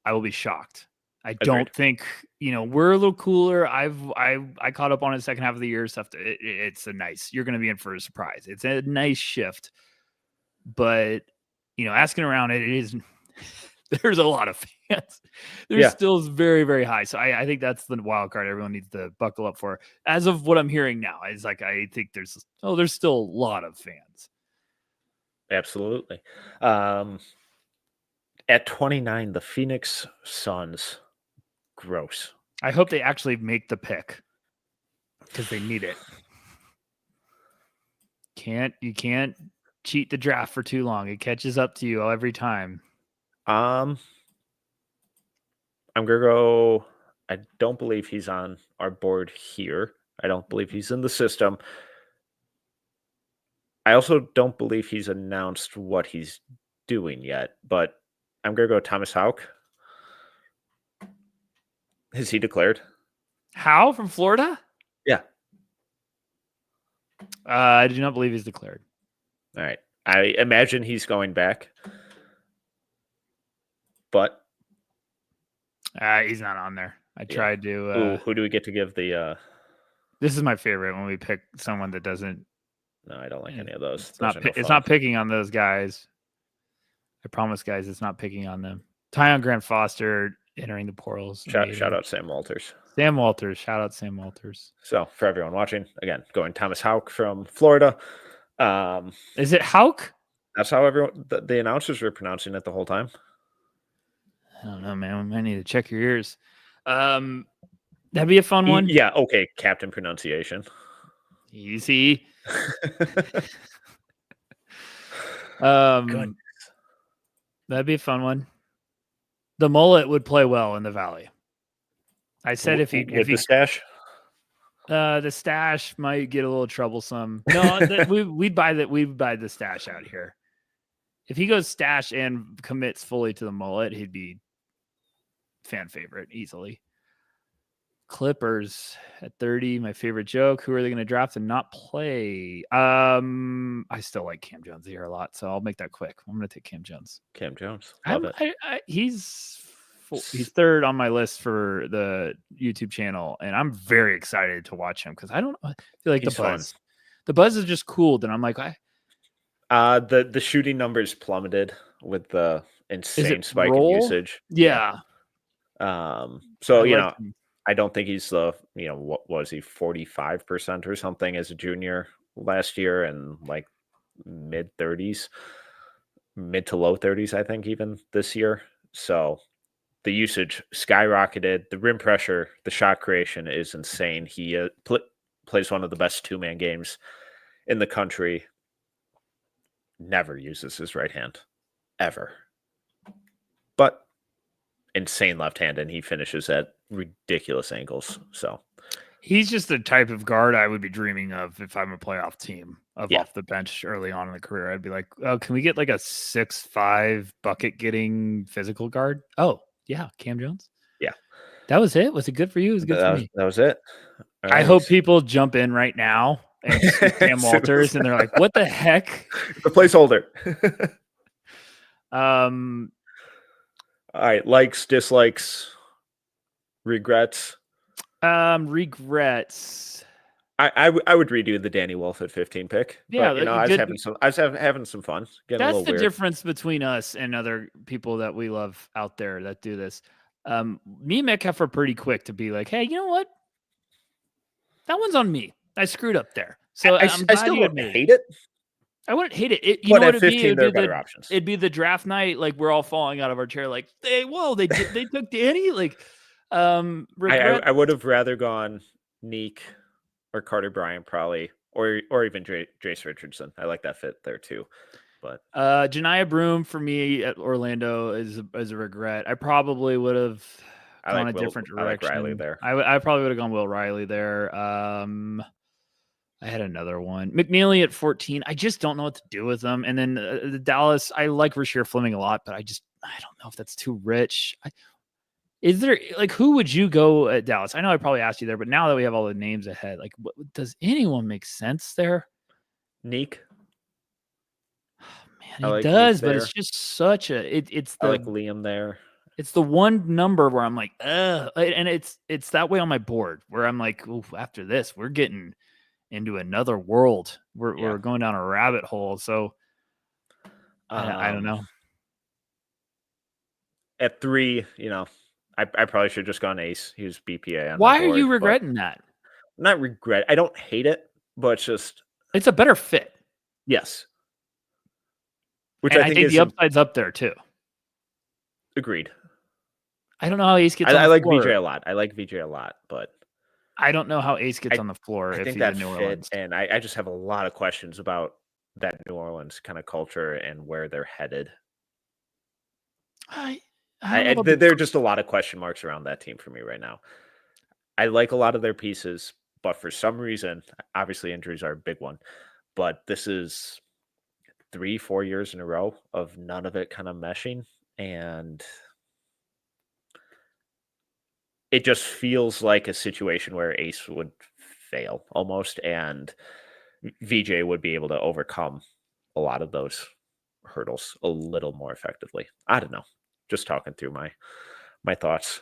I will be shocked. I don't think, we're a little cooler. I caught up on it second half of the year stuff. It's you're going to be in for a surprise. It's a nice shift, but asking around it is, there's a lot of fans. There's still very, very high. So I think that's the wild card everyone needs to buckle up for. As of what I'm hearing now, is I think there's still a lot of fans. Absolutely. At 29, the Phoenix Suns. Gross. I hope they actually make the pick because they need it. You can't cheat the draft for too long. It catches up to you every time. I'm gonna go. I don't believe he's on our board here. I don't believe he's in the system. I also don't believe he's announced what he's doing yet, but I'm gonna go Thomas Houck. Is he declared? How, from Florida? Yeah. I do not believe he's declared. All right. I imagine he's going back, but he's not on there. I tried to. Who do we get to give the? This is my favorite when we pick someone that doesn't. No, I don't like any of those. It's not picking on those guys. I promise, guys, it's not picking on them. Tyon Grant Foster entering the portals. Shout out Sam Walters. Sam Walters. Shout out Sam Walters. So for everyone watching, again, going Thomas Houck from Florida. Is it Houck? That's how everyone the announcers were pronouncing it the whole time. I don't know, man. I need to check your ears. That'd be a fun one. Yeah, okay. Captain pronunciation. Easy. Good. That'd be a fun one. The mullet would play well in the Valley. I said if he the stash. The stash might get a little troublesome. No, we'd buy that. We'd buy the stash out here. If he goes stash and commits fully to the mullet, he'd be fan favorite easily. Clippers at 30, my favorite joke. Who are they going to draft and not play? I still like Cam Jones here a lot, so I'll make that quick. I'm going to take Cam Jones. Cam Jones. Love it. He's third on my list for the YouTube channel, and I'm very excited to watch him because I feel like the buzz. Fun. The buzz is just cooled, and I'm like, the shooting numbers plummeted with the insane spike in usage. Yeah. So I don't think he's the what was he 45% or something as a junior last year, and like mid to low 30s, I think, even this year. So the usage skyrocketed. The rim pressure, the shot creation is insane. He plays one of the best two-man games in the country. Never uses his right hand, ever. But insane left hand, and he finishes at ridiculous angles. So he's just the type of guard I would be dreaming of if I'm a playoff team off the bench early on in the career. I'd be like, oh, can we get like a 6'5" bucket getting physical guard? Oh, yeah, Cam Jones. Yeah. That was it? Was it good for you? It was good for me. That was it. Right. I hope people jump in right now and see Cam Walters and they're like, what the heck? The placeholder. All right. Likes, dislikes, regrets. Regrets. I would redo the Danny Wolf at 15 pick, Yeah, but you know, having some fun, getting a that's little the weird. difference between us and other people that we love out there that do this. Me and Metcalf are pretty quick to be like, hey, you know what? That one's on me. I screwed up there. So I'm I glad still you don't admitted it. hate it, I wouldn't hate it. You but know what at it'd be? 15 there are better options. It'd be the draft night. Like we're all falling out of our chair. Like, they took Danny. Like, regret. I would have rather gone Neek or Carter Bryant probably, or even Jace Richardson. I like that fit there too. But Janiah Broom for me at Orlando is a regret. I probably would have gone a different I like Riley direction. there. I probably would have gone Will Riley there. I had another one. McNeely at 14. I just don't know what to do with them. And then the Dallas, I like Rasheer Fleming a lot, but I don't know if that's too rich. Is there like who would you go at Dallas? I know I probably asked you there, but now that we have all the names ahead, like does anyone make sense there? Neek. Man, he like does, Neek but there. it's just such a I like Liam there. it's the one number where I'm like, and it's that way on my board where I'm like, ooh, after this, we're getting into another world. We're going down a rabbit hole. So I don't know. At 3, you know, I probably should have just gone Ace. He was BPA on Why my are board, you regretting that? Not regret. I don't hate it, but It's a better fit. Yes. Which and I think the upside's up there too. Agreed. I don't know how Ace gets on the floor. I like VJ a lot, but I don't know how Ace gets on the floor if he's in New Orleans. And I just have a lot of questions about that New Orleans kind of culture and where they're headed. There are just a lot of question marks around that team for me right now. I like a lot of their pieces, but for some reason, obviously injuries are a big one, but this is 3-4 years in a row of none of it kind of meshing, and it just feels like a situation where Ace would fail almost, and VJ would be able to overcome a lot of those hurdles a little more effectively. I don't know. Just talking through my thoughts.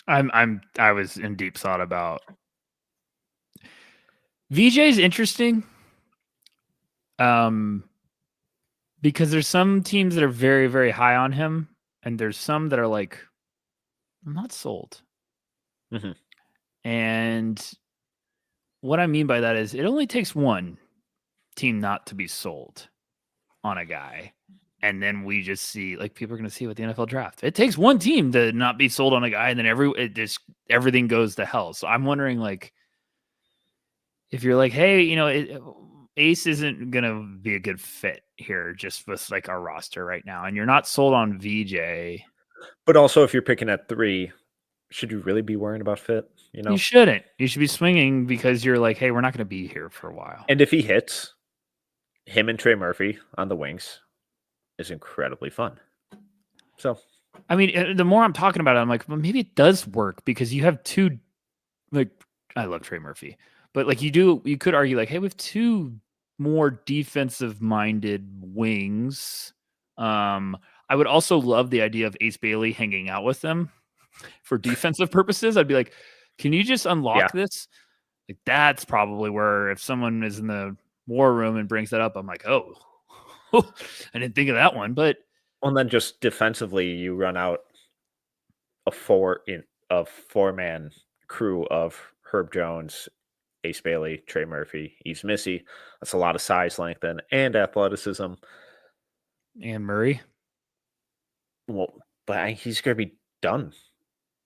I was in deep thought about VJ's interesting. Because there's some teams that are very, very high on him, and there's some that are like, I'm not sold. Mm-hmm. And what I mean by that is it only takes one team not to be sold on a guy. And then we just see, like, people are going to see what the NFL draft. It takes one team to not be sold on a guy, and then everything goes to hell. So I'm wondering, like, if you're like, hey, you know, Ace isn't going to be a good fit here just with, like, our roster right now, and you're not sold on VJ. But also, if you're picking at 3, should you really be worrying about fit? You know, you shouldn't. You should be swinging because you're like, hey, we're not going to be here for a while. And if he hits, him and Trey Murphy on the wings is incredibly fun. So, I mean, the more I'm talking about it, I'm like, well, maybe it does work because you have two, like, I love Trey Murphy, but like you could argue like, hey, we have two more defensive minded wings. I would also love the idea of Ace Bailey hanging out with them for defensive purposes. I'd be like, can you just unlock this? Like, that's probably where if someone is in the war room and brings that up, I'm like, oh, I didn't think of that one. But and then just defensively, you run out a 4-man crew of Herb Jones, Ace Bailey, Trey Murphy, Yves Missy. That's a lot of size, length, and athleticism. And Murray. Well, but he's going to be done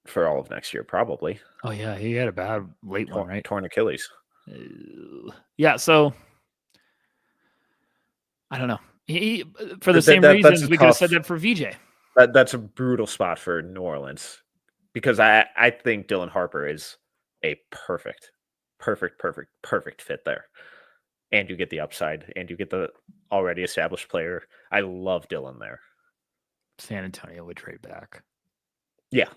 for all of next year, probably. Oh, yeah. He had a bad late one, right? Torn Achilles. Yeah, so I don't know. For the same reasons, we could have said that for VJ. That's a brutal spot for New Orleans because I think Dylan Harper is a perfect fit there. And you get the upside, and you get the already established player. I love Dylan there. San Antonio would trade back. Yeah.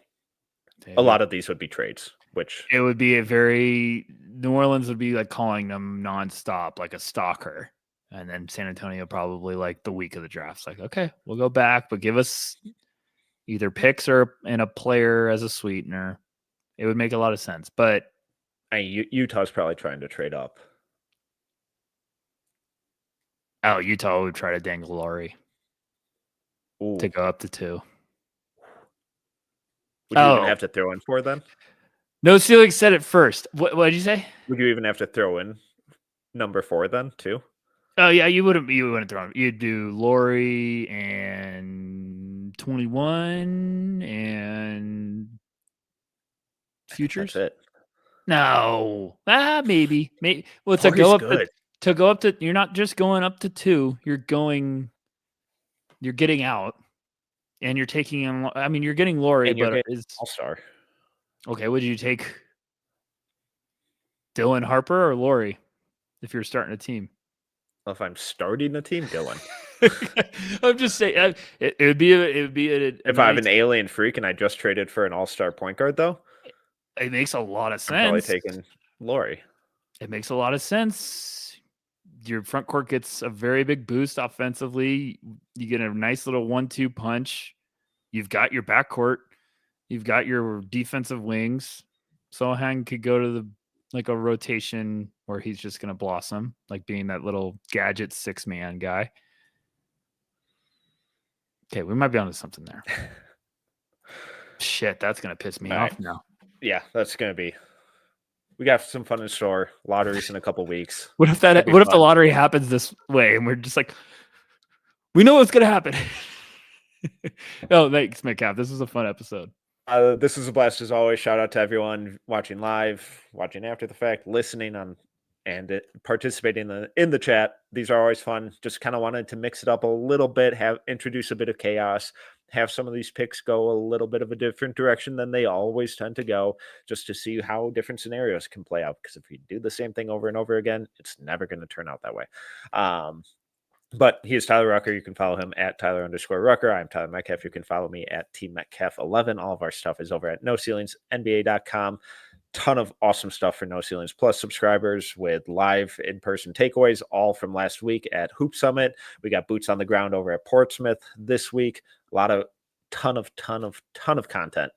A lot of these would be trades, which it would be New Orleans would be like calling them nonstop, like a stalker. And then San Antonio probably like the week of the draft. Like, okay, we'll go back, but give us either picks and a player as a sweetener. It would make a lot of sense. But Utah's probably trying to trade up. Oh, Utah would try to dangle Laurie to go up to 2. Would you even have to throw in 4 then? No ceiling said it first. What did you say? Would you even have to throw in number 4 then too? Oh yeah, you wouldn't throw him. You'd do Laurie and 21 and futures. That's it. No, maybe. Well, good. To go up to, you're not just going up to 2. You're getting out, and you're taking in. I mean, you're getting Laurie, but is all-star. Okay, would you take Dylan Harper or Laurie if you're starting a team? Well, if I'm starting a team, Dylan. I'm just saying it would be if I have an alien freak and I just traded for an all-star point guard, though, it makes a lot of sense. I'm probably taking Laurie. It makes a lot of sense. Your front court gets a very big boost offensively. You get a nice little 1-2 punch. You've got your backcourt. You've got your defensive wings. Sohan could go to a rotation where he's just going to blossom, like being that little gadget 6-man guy. Okay, we might be onto something there. Shit, that's going to piss me off now. Yeah, that's going to be. We got some fun in store. Lotteries in a couple weeks. What if the lottery happens this way and we're just like, we know what's going to happen? Oh, thanks, Metcalf. This was a fun episode. This is a blast as always. Shout out to everyone watching live, watching after the fact, listening on, and participating in the chat. These are always fun. Just kind of wanted to mix it up a little bit, introduce a bit of chaos, have some of these picks go a little bit of a different direction than they always tend to go, just to see how different scenarios can play out. Because if we do the same thing over and over again, it's never going to turn out that way. But he is Tyler Rucker. You can follow him at Tyler_Rucker. I'm Tyler Metcalf. You can follow me at TMetcalf11. All of our stuff is over at NoCeilingsNBA.com. Ton of awesome stuff for No Ceilings Plus subscribers with live in-person takeaways, all from last week at Hoop Summit. We got boots on the ground over at Portsmouth this week. Ton of content.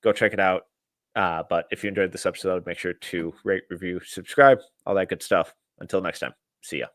Go check it out. But if you enjoyed this episode, make sure to rate, review, subscribe, all that good stuff. Until next time, see ya.